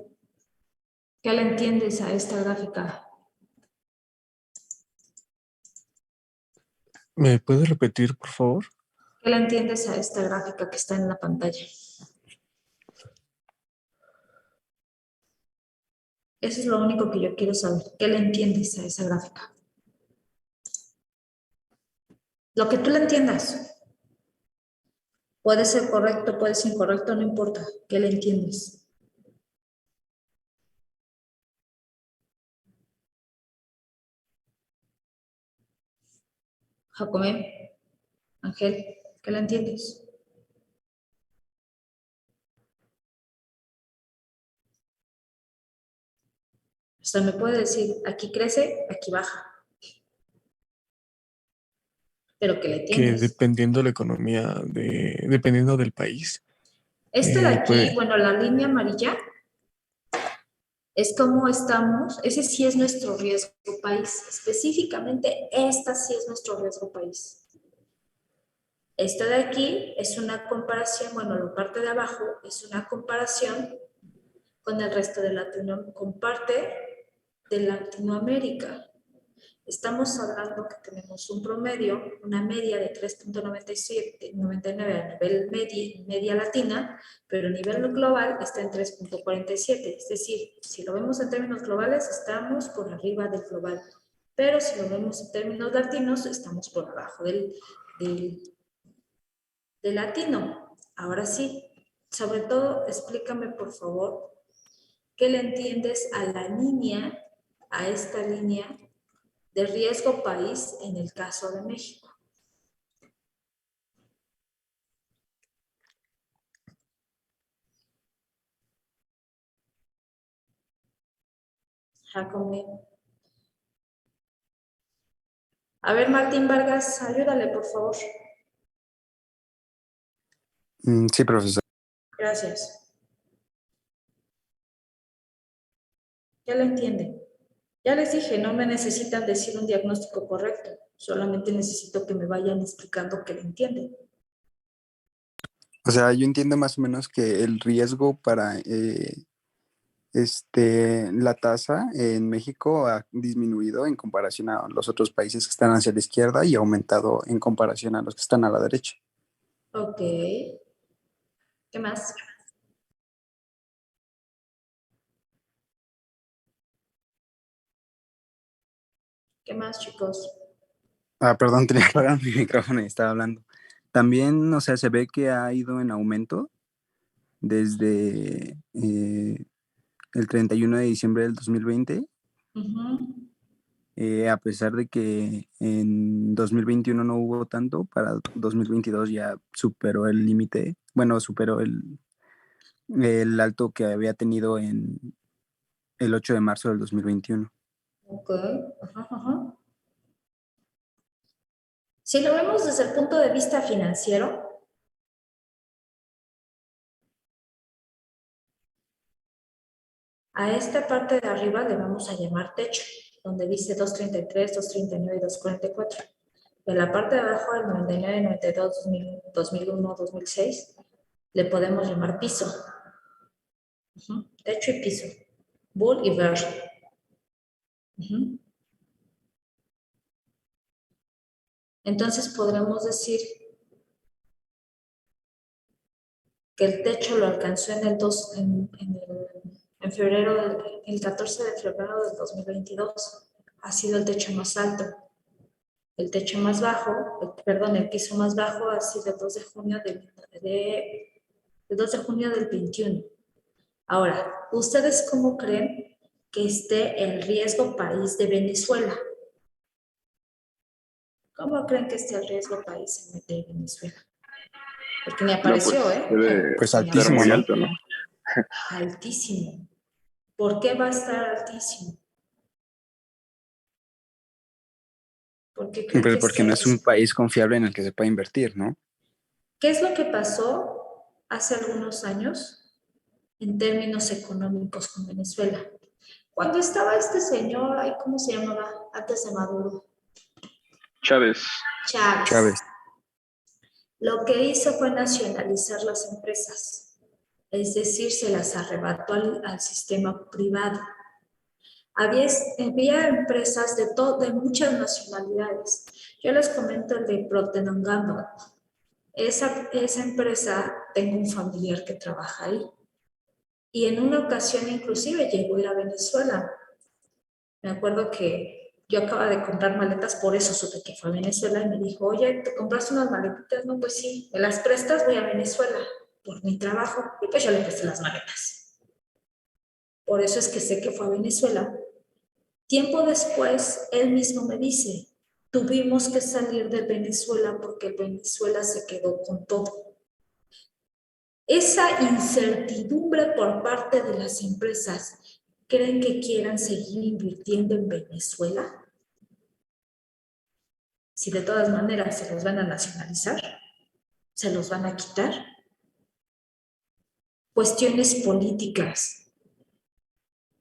B: ¿qué le entiendes a esta gráfica?
E: ¿Me puedes repetir, por favor?
B: ¿Qué le entiendes a esta gráfica que está en la pantalla? Eso es lo único que yo quiero saber. ¿Qué le entiendes a esa gráfica? Lo que tú le entiendas. Puede ser correcto, puede ser incorrecto, no importa. ¿Qué le entiendes? Jacome, Ángel, ¿qué le entiendes? O sea, me puede decir, aquí crece, aquí baja. Pero ¿qué le
E: Que
B: entiendes?
E: dependiendo de la economía, dependiendo del país,
B: Este de aquí,
E: puede-
B: bueno, la línea amarilla, es como estamos, ese sí es nuestro riesgo país. Específicamente, esta sí es nuestro riesgo país. Esta de aquí es una comparación, bueno, la parte de abajo es una comparación con el resto de Latinoamérica. Estamos hablando que tenemos un promedio, una media de 3.99 a nivel media latina, pero a nivel global está en 3.47. Es decir, si lo vemos en términos globales, estamos por arriba del global. Pero si lo vemos en términos latinos, estamos por abajo del latino. Ahora sí, sobre todo, explícame por favor, ¿qué le entiendes a esta línea de riesgo país en el caso de México? Jacome. A ver, Martín Vargas, ayúdale, por favor.
E: Sí, profesor.
B: Gracias. ¿Ya lo entiende? Ya les dije, no me necesitan decir un diagnóstico correcto, solamente necesito que me vayan explicando que lo entienden.
F: O sea, yo entiendo más o menos que el riesgo para la tasa en México ha disminuido en comparación a los otros países que están hacia la izquierda y ha aumentado en comparación a los que están a la derecha.
B: Ok. ¿Qué más? ¿Qué más, chicos?
F: Perdón, tenía que apagar mi micrófono y estaba hablando. También, o sea, se ve que ha ido en aumento desde el 31 de diciembre del 2020,
B: Ujú.
F: a pesar de que en 2021 no hubo tanto, para 2022 ya superó el límite, bueno, superó el alto que había tenido en el 8 de marzo del 2021.
B: Ok. Ajá, ajá. Si lo vemos desde el punto de vista financiero, a esta parte de arriba le vamos a llamar techo, donde dice 233, 239 y 244. De la parte de abajo, al 99, 92, 2000, 2001, 2006, le podemos llamar piso. Techo y piso. Bull y bear. Entonces podremos decir que el techo lo alcanzó en febrero, el 14 de febrero del 2022. Ha sido el techo más alto. El techo más bajo, perdón, el piso más bajo ha sido el 2 de junio el 2 de junio del 21. Ahora, ¿ustedes cómo creen que esté el riesgo país de Venezuela? ¿Cómo creen que esté el riesgo país de Venezuela? Porque me
C: No, pues
B: apareció,
C: debe
F: Pues
B: Me
C: ser
F: altísimo,
C: muy
F: ¿no?
B: apareció
C: alto, ¿no?
B: altísimo. ¿Por qué va a estar altísimo? ¿Por qué creen que
F: Pues
B: esté
F: porque no es un
B: altísimo?
F: país confiable en el que se pueda invertir, ¿no?
B: ¿Qué es lo que pasó hace algunos años en términos económicos con Venezuela? Cuando estaba este señor, ¿cómo se llamaba? Antes de Maduro.
C: Chávez.
B: Chávez.
F: Chávez.
B: Lo que hizo fue nacionalizar las empresas, es decir, se las arrebató al sistema privado. Había empresas de muchas nacionalidades. Yo les comento el de Procter & Gamble. Esa empresa, tengo un familiar que trabaja ahí. Y en una ocasión inclusive llegó a ir a Venezuela. Me acuerdo que yo acababa de comprar maletas, por eso supe que fue a Venezuela y me dijo, oye, ¿te compraste unas maletitas? No, pues sí, ¿me las prestas? Voy a Venezuela por mi trabajo. Y pues yo le presté las maletas. Por eso es que sé que fue a Venezuela. Tiempo después, él mismo me dice, tuvimos que salir de Venezuela porque Venezuela se quedó con todo. Esa incertidumbre por parte de las empresas, ¿creen que quieran seguir invirtiendo en Venezuela? Si de todas maneras se los van a nacionalizar, se los van a quitar. Cuestiones políticas.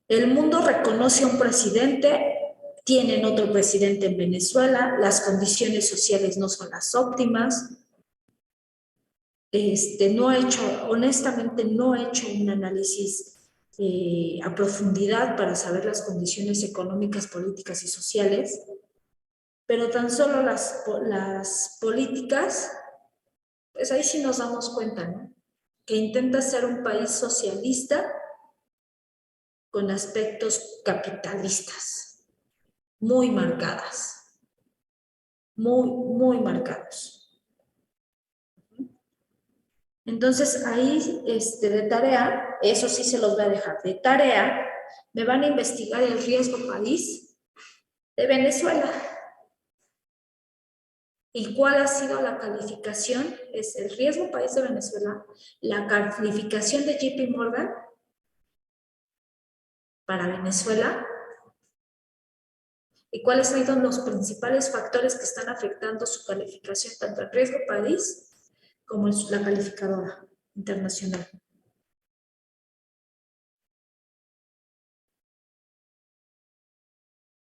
B: El mundo reconoce a un presidente, tienen otro presidente en Venezuela, las condiciones sociales no son las óptimas. Honestamente no he hecho un análisis a profundidad para saber las condiciones económicas, políticas y sociales, pero tan solo las políticas, pues ahí sí nos damos cuenta, ¿no? Que intenta ser un país socialista con aspectos capitalistas, muy marcadas, muy marcados. Entonces ahí de tarea, eso sí se los voy a dejar, de tarea, me van a investigar el riesgo país de Venezuela. ¿Y cuál ha sido la calificación? Es el riesgo país de Venezuela, la calificación de JP Morgan para Venezuela y cuáles han sido los principales factores que están afectando su calificación, tanto el riesgo país como la calificadora internacional.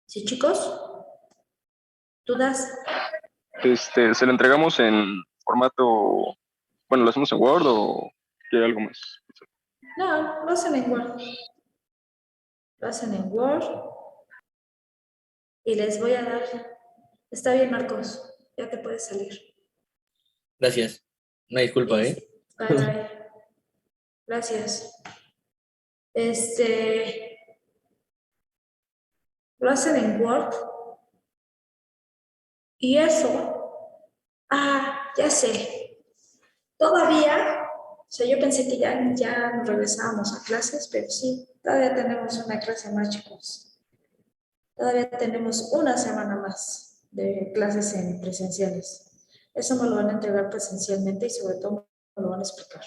B: ¿Sí, chicos? ¿Dudas?
C: Se lo entregamos en formato, bueno, lo hacemos en Word o quiere algo más.
B: No, lo hacen en Word. Lo hacen en Word y les voy a dar. Está bien, Marcos, ya te puedes salir.
A: Gracias. Una disculpa,
B: Listo.
A: ¿eh?
B: Bye, bye. Gracias. Lo hacen en Word Y eso, ya sé, todavía, o sea, yo pensé que ya nos regresábamos a clases, pero sí, todavía tenemos una clase más, chicos. Todavía tenemos una semana más de clases en presenciales. Eso me lo van a entregar presencialmente y sobre todo me lo van a explicar.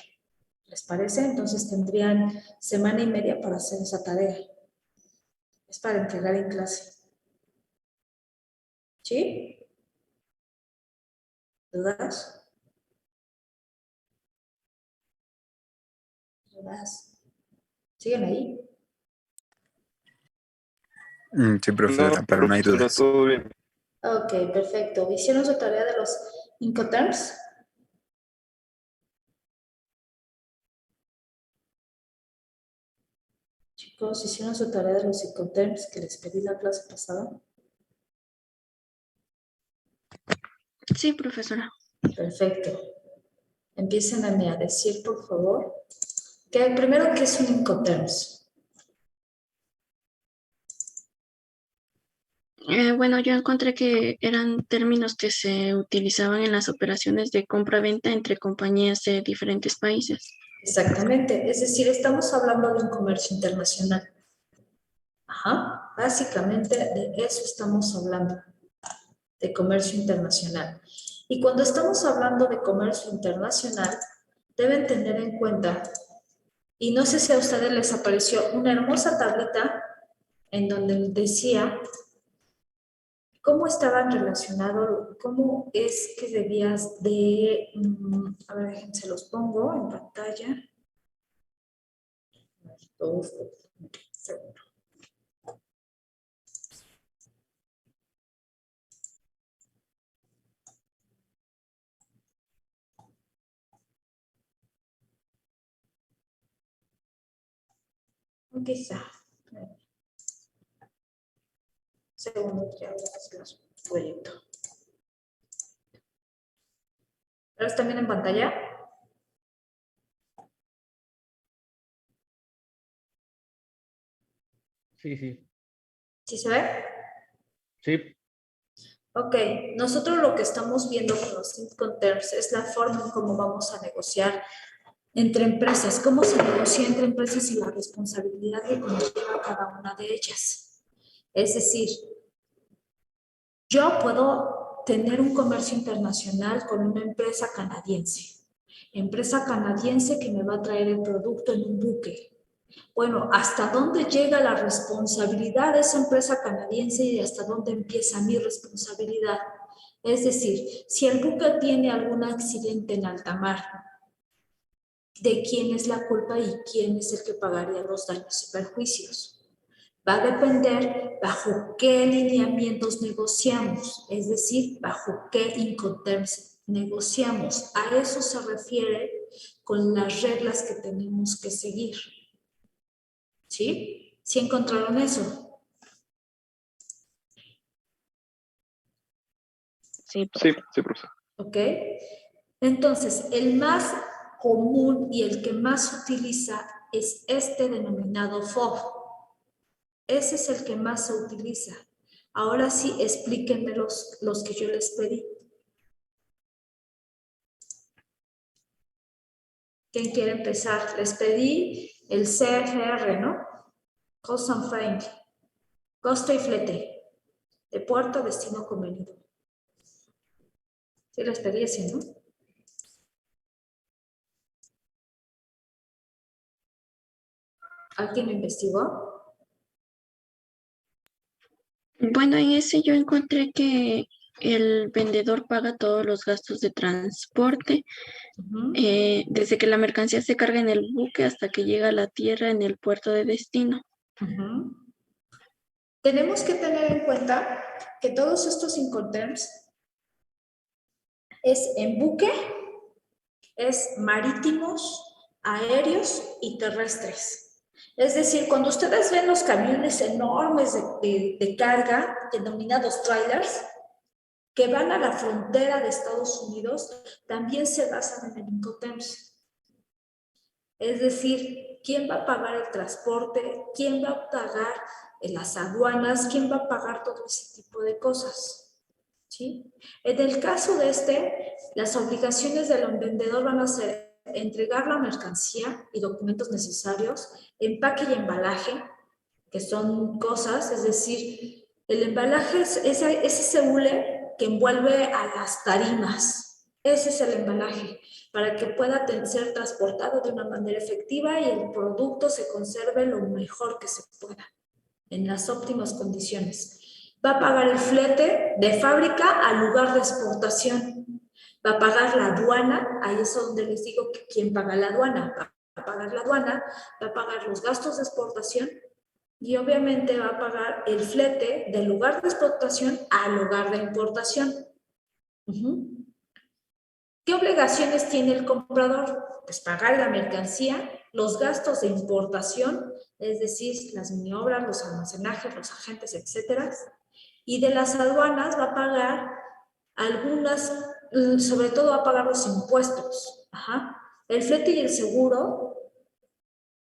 B: ¿Les parece? Entonces tendrían semana y media para hacer esa tarea. Es para entregar en clase. ¿Sí? ¿Dudas? ¿Dudas? ¿Siguen ahí?
F: Sí, profesora,
C: No,
F: pero no hay
C: profesora,
F: dudas.
C: todo bien.
B: Ok, perfecto. ¿Hicieron su tarea de los Incoterms? Chicos, ¿hicieron su tarea de los Incoterms que les pedí la clase pasada?
G: Sí, profesora.
B: Perfecto. Empiecen a decir, por favor, que primero, ¿qué es un Incoterms?
G: Bueno, yo encontré que eran términos que se utilizaban en las operaciones de compra-venta entre compañías de diferentes países.
B: Exactamente. Es decir, estamos hablando de un comercio internacional. Ajá. Básicamente de eso estamos hablando, de comercio internacional. Y cuando estamos hablando de comercio internacional, deben tener en cuenta, y no sé si a ustedes les apareció una hermosa tablita en donde decía cómo estaban relacionados, cómo es que debías de, a ver, déjense los pongo en pantalla. Aquí está. Segundo, ya los proyecto. ¿Ahora están bien en pantalla?
A: Sí, sí.
B: ¿Sí se ve?
A: Sí.
B: Ok, nosotros lo que estamos viendo con los Incoterms es la forma en cómo vamos a negociar entre empresas, cómo se negocia entre empresas y la responsabilidad que conlleva cada una de ellas. Es decir, yo puedo tener un comercio internacional con una empresa canadiense que me va a traer el producto en un buque. Bueno, ¿hasta dónde llega la responsabilidad de esa empresa canadiense y hasta dónde empieza mi responsabilidad? Es decir, si el buque tiene algún accidente en alta mar, ¿de quién es la culpa y quién es el que pagaría los daños y perjuicios? Va a depender bajo qué lineamientos negociamos, es decir, bajo qué Incoterms negociamos. A eso se refiere con las reglas que tenemos que seguir. ¿Sí? ¿Sí encontraron eso?
G: Sí,
C: Sí, sí, profesor.
B: ¿Ok? Entonces, el más común y el que más se utiliza es este denominado FOB. Ese es el que más se utiliza. Ahora sí, explíquenme los que yo les pedí. ¿Quién quiere empezar? Les pedí el CFR, ¿no? Cost and Freight. Costo y flete. De puerto a destino convenido. Sí, les pedí ese, ¿no? ¿Alguien lo investigó?
G: bueno, en ese yo encontré que el vendedor paga todos los gastos de transporte, desde que la mercancía se carga en el buque hasta que llega a la tierra en el puerto de destino.
B: Tenemos que tener en cuenta que todos estos Incoterms es en buque, es marítimos, aéreos y terrestres. Es decir, cuando ustedes ven los camiones enormes de carga, denominados trailers, que van a la frontera de Estados Unidos, también se basan en el Incoterms. Es decir, ¿quién va a pagar el transporte? ¿Quién va a pagar las aduanas? ¿Quién va a pagar todo ese tipo de cosas? ¿sí? En el caso de las obligaciones del vendedor van a ser entregar la mercancía y documentos necesarios, empaque y embalaje, que son cosas, es decir, el embalaje es ese hule que envuelve a las tarimas. Ese es el embalaje, para que pueda ser transportado de una manera efectiva y el producto se conserve lo mejor que se pueda, en las óptimas condiciones. Va a pagar el flete de fábrica al lugar de exportación. Va a pagar la aduana, ahí es donde les digo que quién paga la aduana. Va a pagar la aduana, va a pagar los gastos de exportación y obviamente va a pagar el flete del lugar de exportación al lugar de importación. ¿Qué obligaciones tiene el comprador? Pues pagar la mercancía, los gastos de importación, es decir, las maniobras, los almacenajes, los agentes, etcétera. Y de las aduanas va a pagar algunas, sobre todo va a pagar los impuestos. El flete y el seguro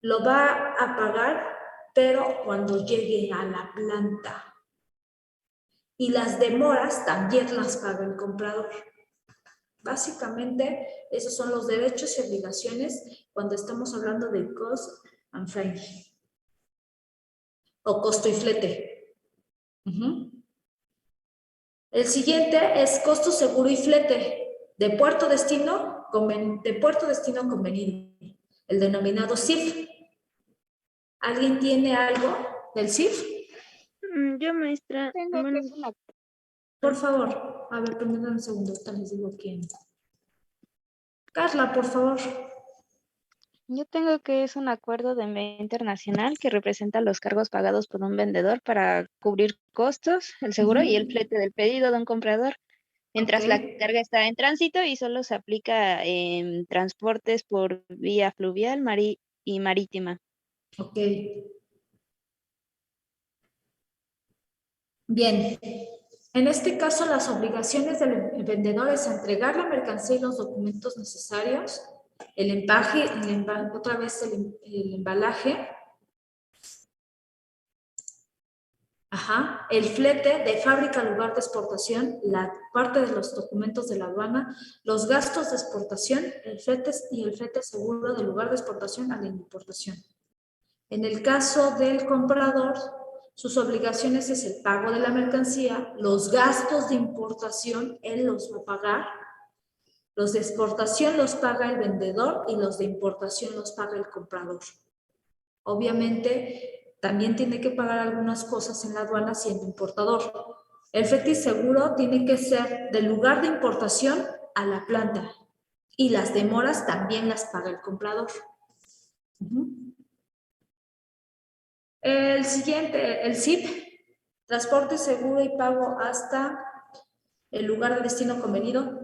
B: lo va a pagar, pero cuando llegue a la planta. Y las demoras también las paga el comprador. Básicamente, esos son los derechos y obligaciones cuando estamos hablando de cost and freight. O costo y flete. El siguiente es costo, seguro y flete de puerto destino convenido, el denominado CIF. ¿Alguien tiene algo del CIF?
G: Yo, maestra.
B: Por favor, a ver, permítanme un segundo, ahorita les digo quién. Carla, por favor.
H: Yo tengo que es un acuerdo de envío internacional que representa los cargos pagados por un vendedor para cubrir costos, el seguro y el flete del pedido de un comprador, mientras la carga está en tránsito y solo se aplica en transportes por vía fluvial y marítima.
B: Ok. Bien. En este caso, las obligaciones del vendedor es entregar la mercancía y los documentos necesarios, el empaque, otra vez el embalaje, el flete de fábrica al lugar de exportación, la parte de los documentos de la aduana, los gastos de exportación, el flete y el flete seguro del lugar de exportación a la importación. En el caso del comprador, sus obligaciones es el pago de la mercancía, los gastos de importación, él los va a pagar, los de exportación los paga el vendedor y los de importación los paga el comprador. Obviamente, también tiene que pagar algunas cosas en la aduana siendo importador. El flete seguro tiene que ser del lugar de importación a la planta y las demoras también las paga el comprador. El siguiente, el CIP, transporte seguro y pago hasta el lugar de destino convenido.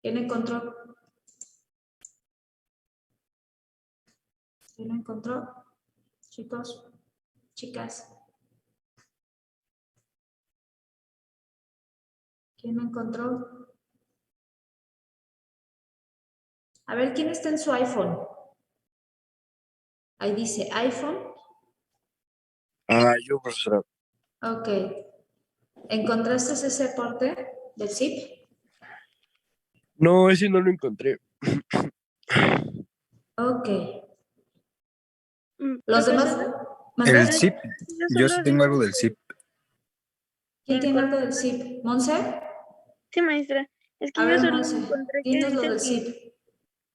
B: ¿Quién encontró? ¿Quién encontró? Chicos, chicas. ¿Quién encontró? A ver, ¿quién está en su iPhone? Ahí dice iPhone.
E: Yo, profesora.
B: Ok. ¿Encontraste ese aporte del ZIP?
E: No, ese no lo encontré.
B: Ok. ¿Los demás?
F: El ZIP, yo sí tengo algo del ZIP.
B: ¿Quién tiene algo del ZIP? ¿Monse?
G: Sí, maestra. Es que
B: A
G: yo
B: ver,
G: solo
B: Monse,
G: encontré que
B: dinos lo
G: dicen
B: del ZIP.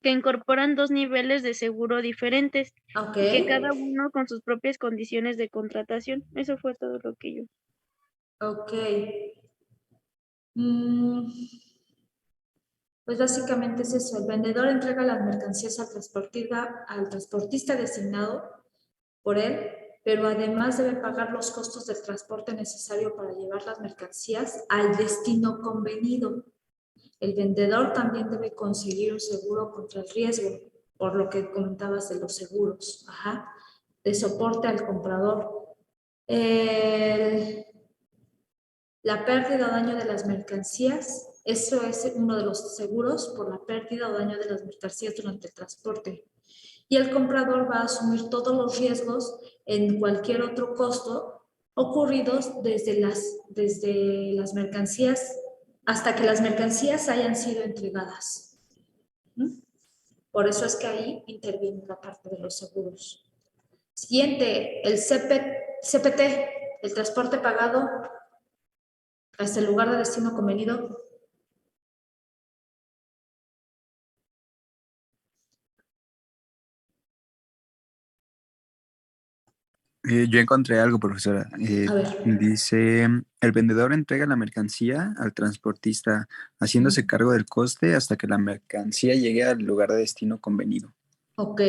G: que incorporan 2 niveles de seguro diferentes
B: Ok.
G: y que cada uno con sus propias condiciones de contratación. Eso fue todo lo que yo.
B: Ok. Pues básicamente es eso. El vendedor entrega las mercancías al transportista designado por él, pero además debe pagar los costos del transporte necesario para llevar las mercancías al destino convenido. El vendedor también debe conseguir un seguro contra el riesgo, por lo que comentabas de los seguros, de soporte al comprador. La pérdida o daño de las mercancías, eso es uno de los seguros por la pérdida o daño de las mercancías durante el transporte. Y el comprador va a asumir todos los riesgos en cualquier otro costo ocurridos desde las mercancías hasta que las mercancías hayan sido entregadas. Por eso es que ahí interviene la parte de los seguros. Siguiente, el CPT, el transporte pagado hasta el lugar de destino convenido.
F: Yo encontré algo, profesora.
B: A ver.
F: Dice, el vendedor entrega la mercancía al transportista, haciéndose cargo del coste hasta que la mercancía llegue al lugar de destino convenido.
B: Ok,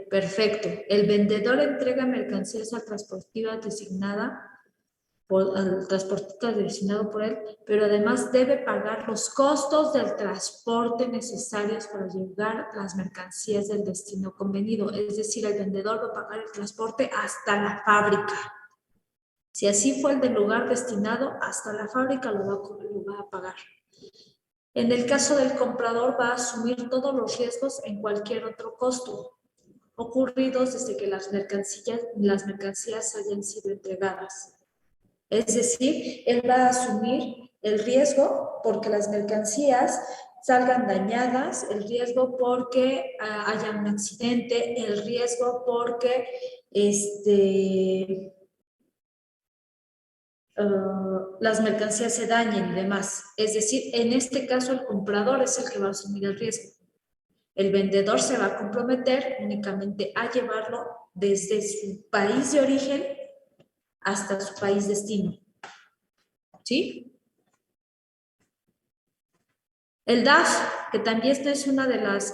B: perfecto. El vendedor entrega mercancías al transportista designado por él, pero además debe pagar los costos del transporte necesarios para llevar las mercancías del destino convenido. Es decir, el vendedor va a pagar el transporte hasta la fábrica. Si así fue el del lugar destinado, hasta la fábrica lo va a pagar. En el caso del comprador, va a asumir todos los riesgos en cualquier otro costo ocurridos desde que las mercancías hayan sido entregadas. Es decir, él va a asumir el riesgo porque las mercancías salgan dañadas, el riesgo porque haya un accidente, el riesgo porque las mercancías se dañen y demás. Es decir, en este caso el comprador es el que va a asumir el riesgo. El vendedor se va a comprometer únicamente a llevarlo desde su país de origen hasta su país destino. ¿Sí? El DAF, que también esta es una de las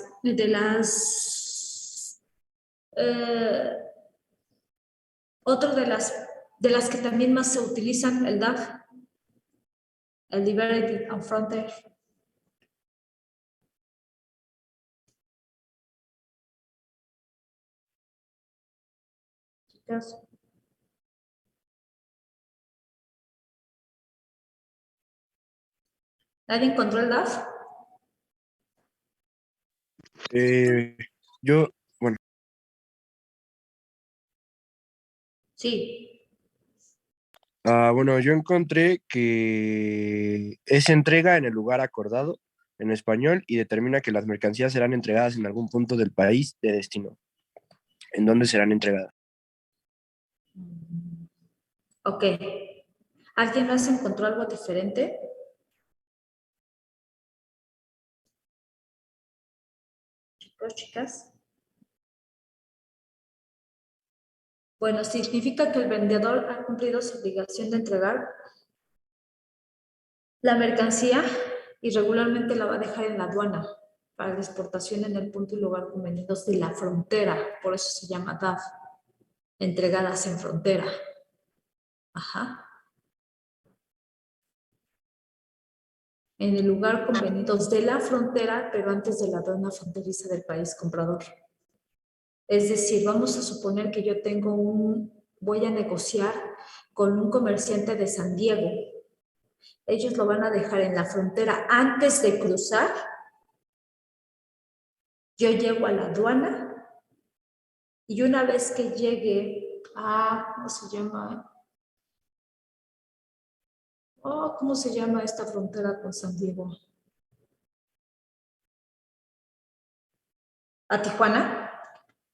B: que también más se utilizan, el DAF, el Diverted and Frontier. Chicas. ¿Nadie encontró el DAF?
I: Yo, bueno,
B: Sí.
I: bueno, yo encontré que es entrega en el lugar acordado en español y determina que las mercancías serán entregadas en algún punto del país de destino. ¿En dónde serán entregadas?
B: Ok. ¿Alguien más encontró algo diferente? Chicos, chicas. Bueno, significa que el vendedor ha cumplido su obligación de entregar la mercancía y regularmente la va a dejar en la aduana para la exportación en el punto y lugar convenidos de la frontera. Por eso se llama DAF. Entregadas en frontera. Ajá. En el lugar convenidos de la frontera, pero antes de la aduana fronteriza del país comprador. Es decir, vamos a suponer que yo voy a negociar con un comerciante de San Diego. Ellos lo van a dejar en la frontera antes de cruzar. Yo llego a la aduana y una vez que llegue a, ¿cómo se llama esta frontera con San Diego? A Tijuana.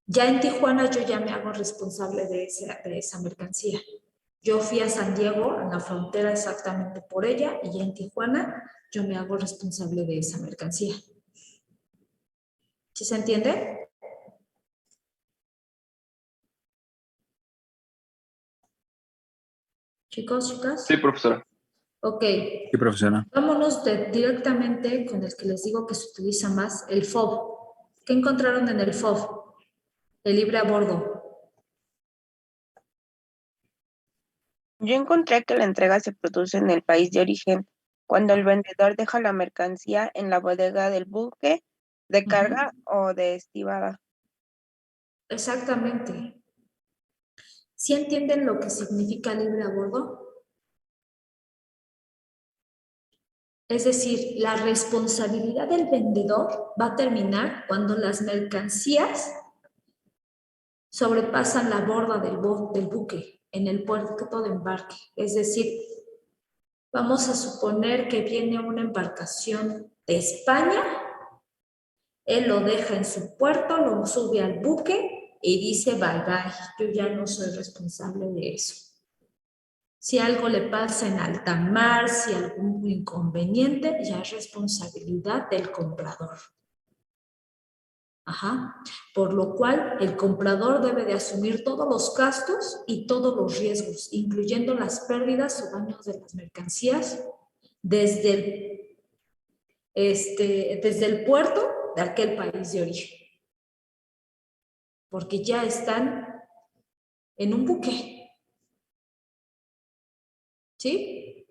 B: Ya en Tijuana yo ya me hago responsable de esa mercancía. Yo fui a San Diego, en la frontera exactamente por ella, y en Tijuana yo me hago responsable de esa mercancía. ¿Sí se entiende? Chicos, chicas.
C: Sí, profesora.
B: Ok.
F: Sí, profesora.
B: Vámonos directamente con el que les digo que se utiliza más, el FOB. ¿Qué encontraron en el FOB? El libre a bordo.
J: Yo encontré que la entrega se produce en el país de origen cuando el vendedor deja la mercancía en la bodega del buque de carga o de estibada.
B: Exactamente. ¿Sí entienden lo que significa libre a bordo? Es decir, la responsabilidad del vendedor va a terminar cuando las mercancías sobrepasan la borda del buque. en el puerto de embarque. Es decir, vamos a suponer que viene una embarcación de España, él lo deja en su puerto, lo sube al buque y dice bye bye, yo ya no soy responsable de eso. Si algo le pasa en alta mar, si algún inconveniente, ya es responsabilidad del comprador. Por lo cual, el comprador debe de asumir todos los gastos y todos los riesgos, incluyendo las pérdidas o daños de las mercancías desde el puerto de aquel país de origen. Porque ya están en un buque. ¿Sí?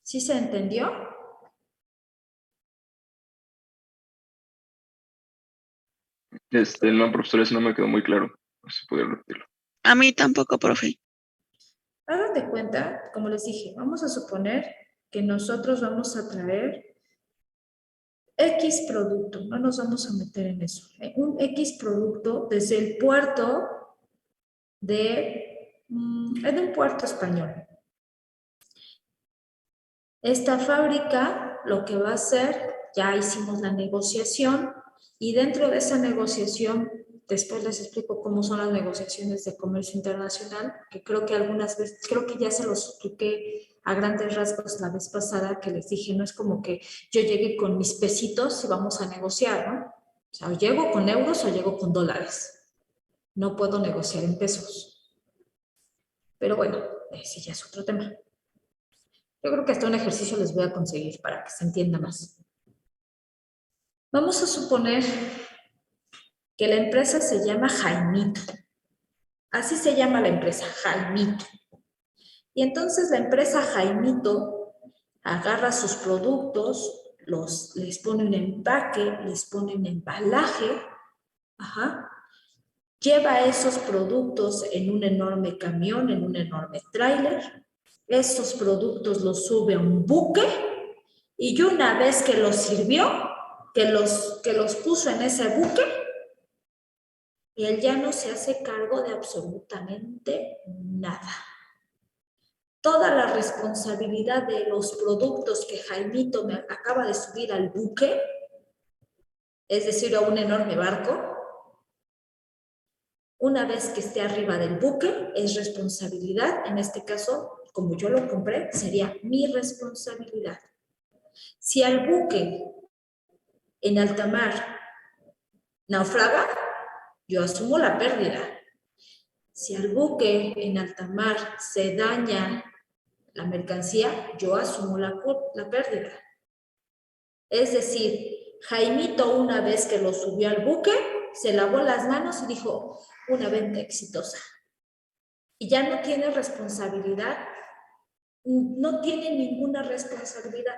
B: ¿Sí se entendió?
C: No, profesor, eso no me quedó muy claro. No sé si puede repetirlo.
G: A mí tampoco, profe.
B: Hagan de cuenta, como les dije, vamos a suponer que nosotros vamos a traer X producto, no nos vamos a meter en eso. Un X producto desde el puerto de un puerto español. Esta fábrica lo que va a hacer, ya hicimos la negociación y dentro de esa negociación, después les explico cómo son las negociaciones de comercio internacional, que creo que algunas veces, creo que ya se los expliqué a grandes rasgos la vez pasada que les dije, no es como que yo llegue con mis pesitos y vamos a negociar, ¿no? O sea, o llego con euros o llego con dólares. No puedo negociar en pesos. Pero bueno, ese ya es otro tema. Yo creo que hasta un ejercicio les voy a conseguir para que se entienda más. Vamos a suponer que la empresa se llama Jaimito. Así se llama la empresa, Jaimito. Y entonces la empresa Jaimito agarra sus productos, les pone un empaque, les pone un embalaje, lleva esos productos en un enorme camión, en un enorme tráiler. Esos productos los sube a un buque y una vez que los sirvió, que los puso en ese buque, él ya no se hace cargo de absolutamente nada. Toda la responsabilidad de los productos que Jaimito me acaba de subir al buque, es decir, a un enorme barco, una vez que esté arriba del buque, es responsabilidad, en este caso, como yo lo compré, sería mi responsabilidad. Si al buque en alta mar naufraga, yo asumo la pérdida. Si al buque en alta mar se daña la mercancía, yo asumo la pérdida. Es decir, Jaimito, una vez que lo subió al buque, se lavó las manos y dijo, una venta exitosa. Y ya no tiene responsabilidad, no tiene ninguna responsabilidad.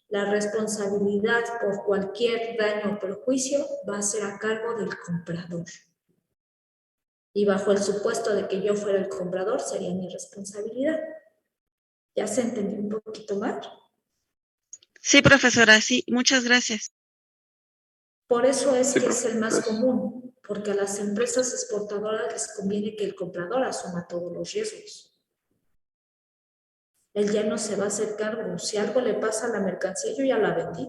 B: La responsabilidad por cualquier daño o perjuicio va a ser a cargo del comprador. Y bajo el supuesto de que yo fuera el comprador, sería mi responsabilidad. ¿Ya se entendió un poquito más?
G: Sí, profesora, sí, muchas gracias.
B: Por eso es que es el más común, porque a las empresas exportadoras les conviene que el comprador asuma todos los riesgos. Él ya no se va a hacer cargo. Si algo le pasa a la mercancía, yo ya la vendí.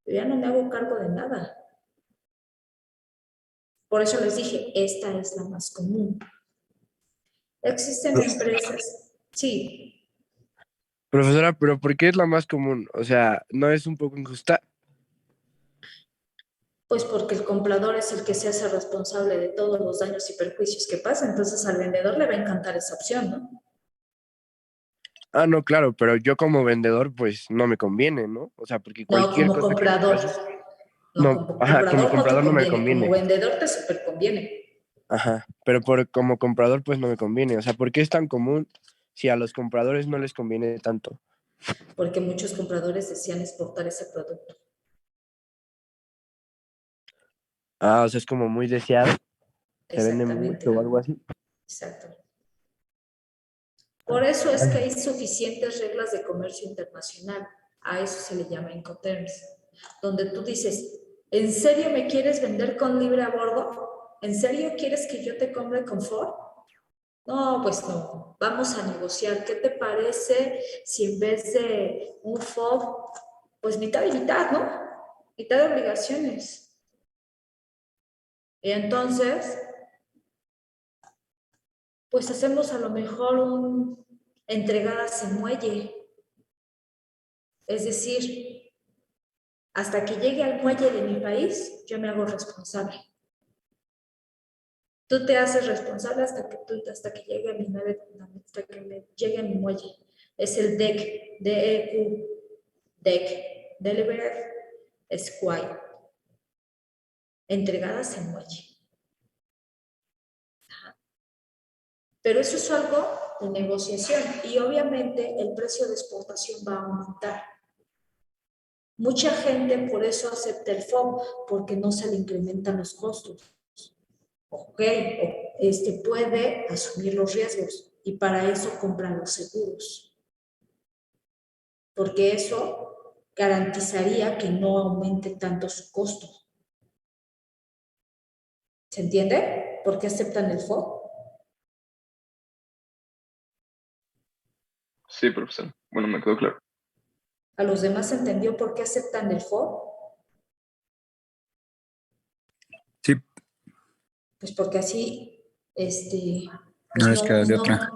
B: Yo ya no me hago cargo de nada. Por eso les dije, esta es la más común. Existen empresas, sí.
I: Profesora, pero ¿por qué es la más común? O sea, ¿no es un poco injusta?
B: Pues porque el comprador es el que se hace responsable de todos los daños y perjuicios que pasan. Entonces al vendedor le va a encantar esa opción, ¿no?
I: Ah, no, claro, pero yo como vendedor, pues no me conviene, ¿no? O sea, porque cualquier
B: como
I: cosa que me
B: comprador.
I: pase,
B: Como
I: comprador no me
B: Como
I: conviene.
B: vendedor te súper conviene.
I: Ajá, pero como comprador, pues no me conviene. O sea, ¿por qué es tan común si a los compradores no les conviene tanto?
B: Porque muchos compradores desean exportar ese producto.
I: Ah, o sea, es como muy deseado. Se vende
B: Exactamente.
I: mucho o algo así.
B: Exacto. Por eso es que hay suficientes reglas de comercio internacional. A eso se le llama Incoterms. donde tú dices, ¿en serio me quieres vender con libre a bordo? ¿En serio quieres que yo te compre con Ford? No, pues no, vamos a negociar. ¿Qué te parece si en vez de un FOB, pues mitad y mitad, ¿no? Mitad de obligaciones. Y entonces, pues hacemos a lo mejor un entregadas en muelle. Es decir, hasta que llegue al muelle de mi país, yo me hago responsable. Tú te haces responsable hasta que llegue a mi nave, hasta que me llegue a mi muelle. Es el DEC, DEQ, DEC, Delivered Squire, entregadas en muelle. Pero eso es algo de negociación y obviamente el precio de exportación va a aumentar. Mucha gente por eso acepta el FOB, porque no se le incrementan los costos. Ok, puede asumir los riesgos y para eso compra los seguros. Porque eso garantizaría que no aumente tanto su costo. ¿Se entiende? ¿Por qué aceptan el FOB?
C: Sí, profesor. Bueno, me quedó claro.
B: ¿A los demás se entendió por qué aceptan el FOB?
F: Sí,
B: Pues porque así, pues
F: no les queda de otra.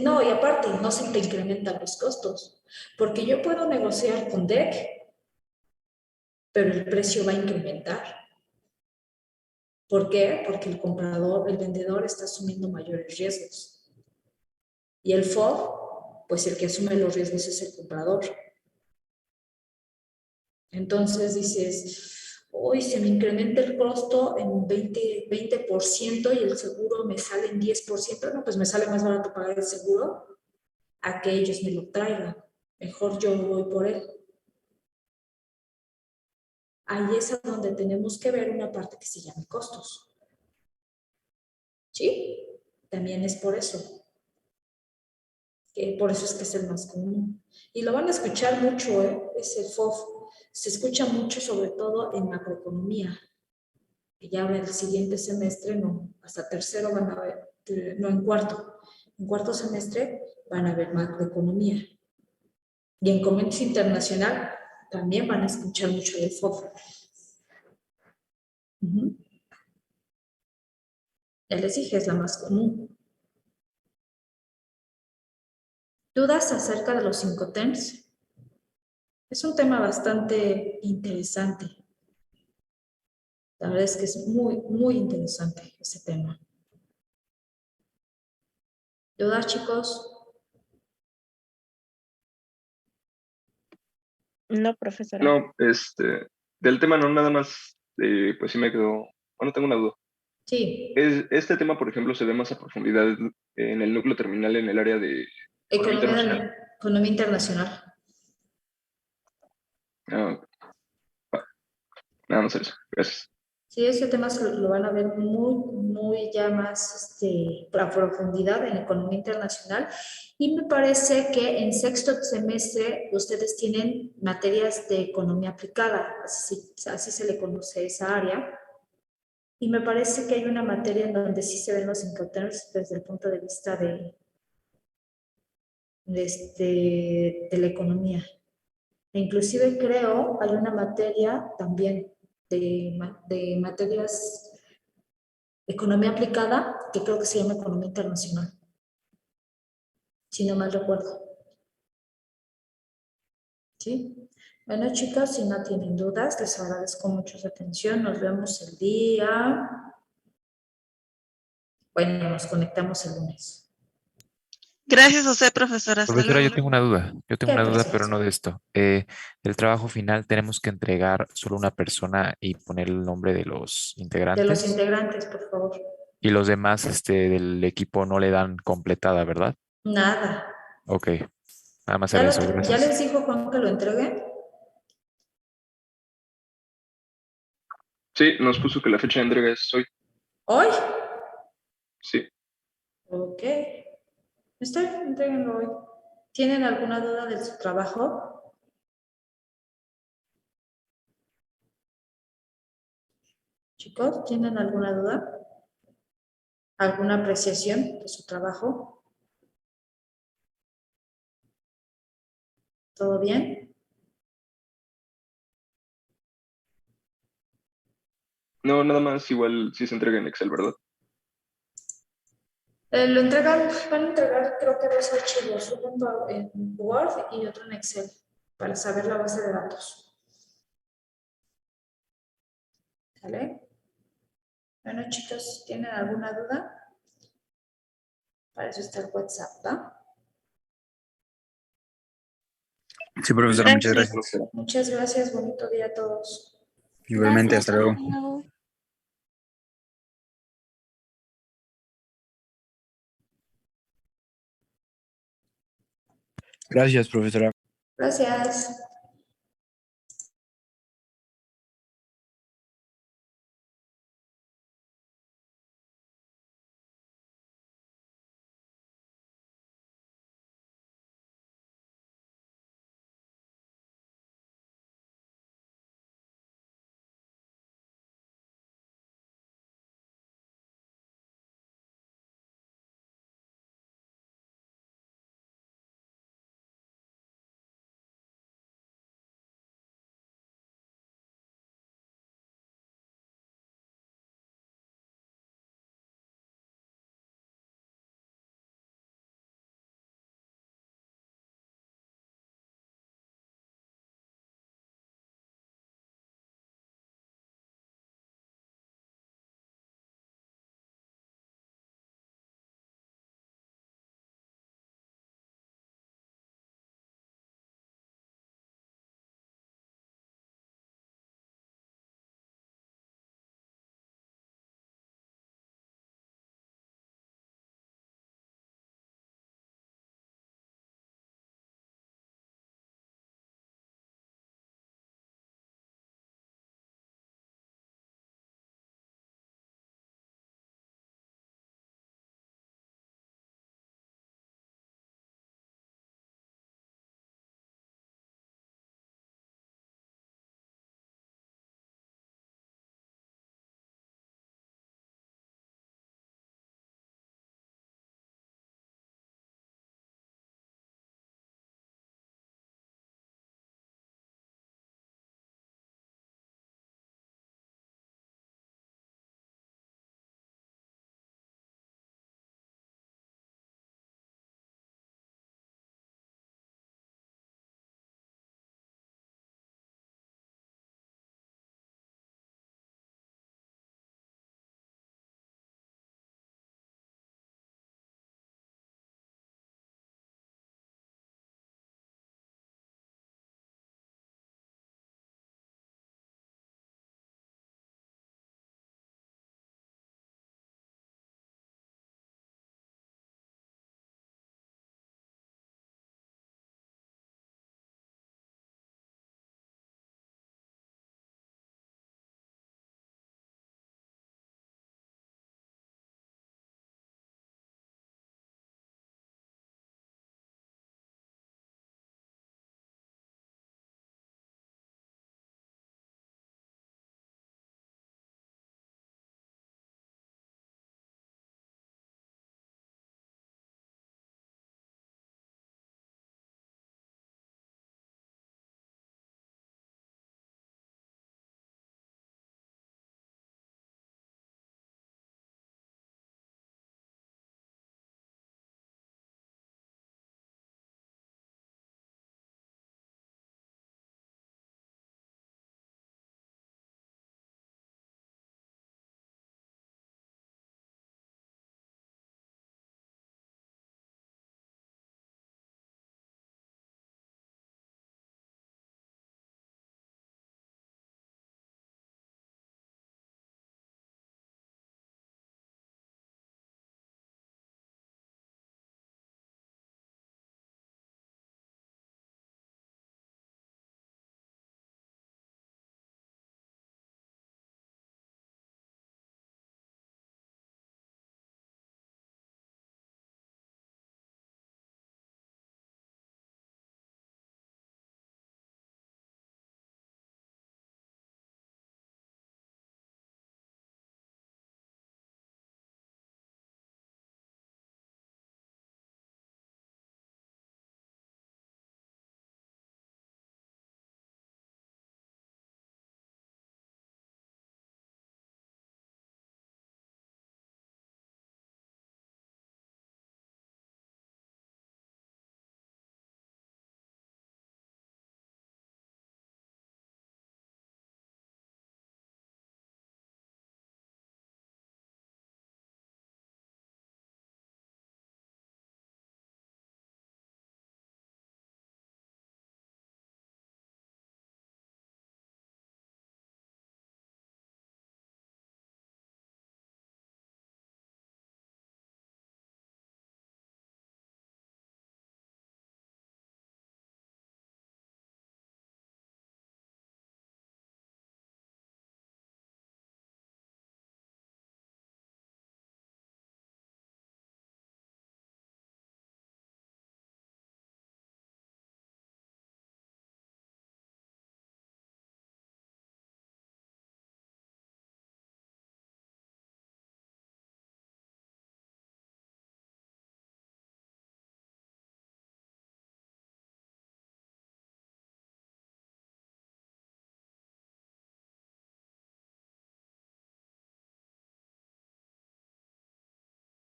B: no, y aparte, no se te incrementan los costos. Porque yo puedo negociar con DEC, pero el precio va a incrementar. ¿Por qué? Porque el comprador, el vendedor está asumiendo mayores riesgos. Y el FOB, pues el que asume los riesgos es el comprador. Entonces dices, uy, se me incrementa el costo en 20% y el seguro me sale en 10%. No, pues me sale más barato pagar el seguro a que ellos me lo traigan. Mejor yo voy por él. Ahí es a donde tenemos que ver una parte que se llama costos. ¿Sí? También es por eso. Por eso es que es el más común. Y lo van a escuchar mucho, es el FOF. Se escucha mucho, sobre todo en macroeconomía. Y ya en el siguiente semestre, no, hasta tercero van a ver, no, en cuarto. En cuarto semestre van a ver macroeconomía. Y en comercio internacional también van a escuchar mucho del FOF. Ya les dije, es la más común. ¿Dudas acerca de los Incoterms? Es un tema bastante interesante. La verdad es que es muy, muy interesante ese tema. ¿Dudas, chicos?
J: No, profesora.
C: No, del tema no, nada más, pues sí me quedó, bueno, tengo una duda.
B: Sí.
C: Este tema, por ejemplo, se ve más a profundidad en el núcleo terminal en el área de economía internacional.
B: Economía internacional.
C: Ah, nada más eso, gracias.
B: Sí, ese tema lo van a ver muy, muy ya más a profundidad en economía internacional. Y me parece que en sexto semestre ustedes tienen materias de economía aplicada, así se le conoce esa área. Y me parece que hay una materia en donde sí se ven los Incoterms desde el punto de vista de la economía. E inclusive creo hay una materia también de materias de economía aplicada que creo que se llama economía internacional, si no mal recuerdo. ¿Sí? Bueno, chicos, si no tienen dudas, les agradezco mucho su atención. Nos vemos el día. Bueno, nos conectamos el lunes.
K: Gracias a usted, profesora. Hasta
L: Profesora, yo
K: luego.
L: tengo una duda. Yo tengo
B: ¿Qué,
L: una duda, pero
B: precioso?
L: no de esto. El trabajo final tenemos que entregar solo una persona y poner el nombre de los
B: De los
L: integrantes.
B: integrantes, por favor.
L: Y los demás, del equipo no le dan completada, ¿verdad?
B: Nada.
L: Ok. Nada más era eso.
B: ¿Ya
L: Gracias.
B: les dijo Juan que lo entreguen?
C: Sí, nos puso que la fecha de entrega es hoy.
B: ¿Hoy?
C: Sí.
B: Ok. Está bien, entréguenlo hoy. ¿Tienen alguna duda de su trabajo? Chicos, ¿tienen alguna duda? ¿Alguna apreciación de su trabajo? ¿Todo bien?
C: No, nada más, igual sí se entrega en Excel, ¿verdad?
B: Van a entregar creo que 2 archivos, uno en Word y otro en Excel, para saber la base de datos. ¿Vale? Bueno, chicos, ¿tienen alguna duda? Para eso está el WhatsApp, ¿va?
F: Sí, profesora, muchas
K: Gracias.
F: gracias.
B: Muchas gracias, bonito día a todos.
F: Igualmente,
K: Gracias,
F: hasta luego.
K: hasta luego.
I: Gracias, profesora.
B: Gracias.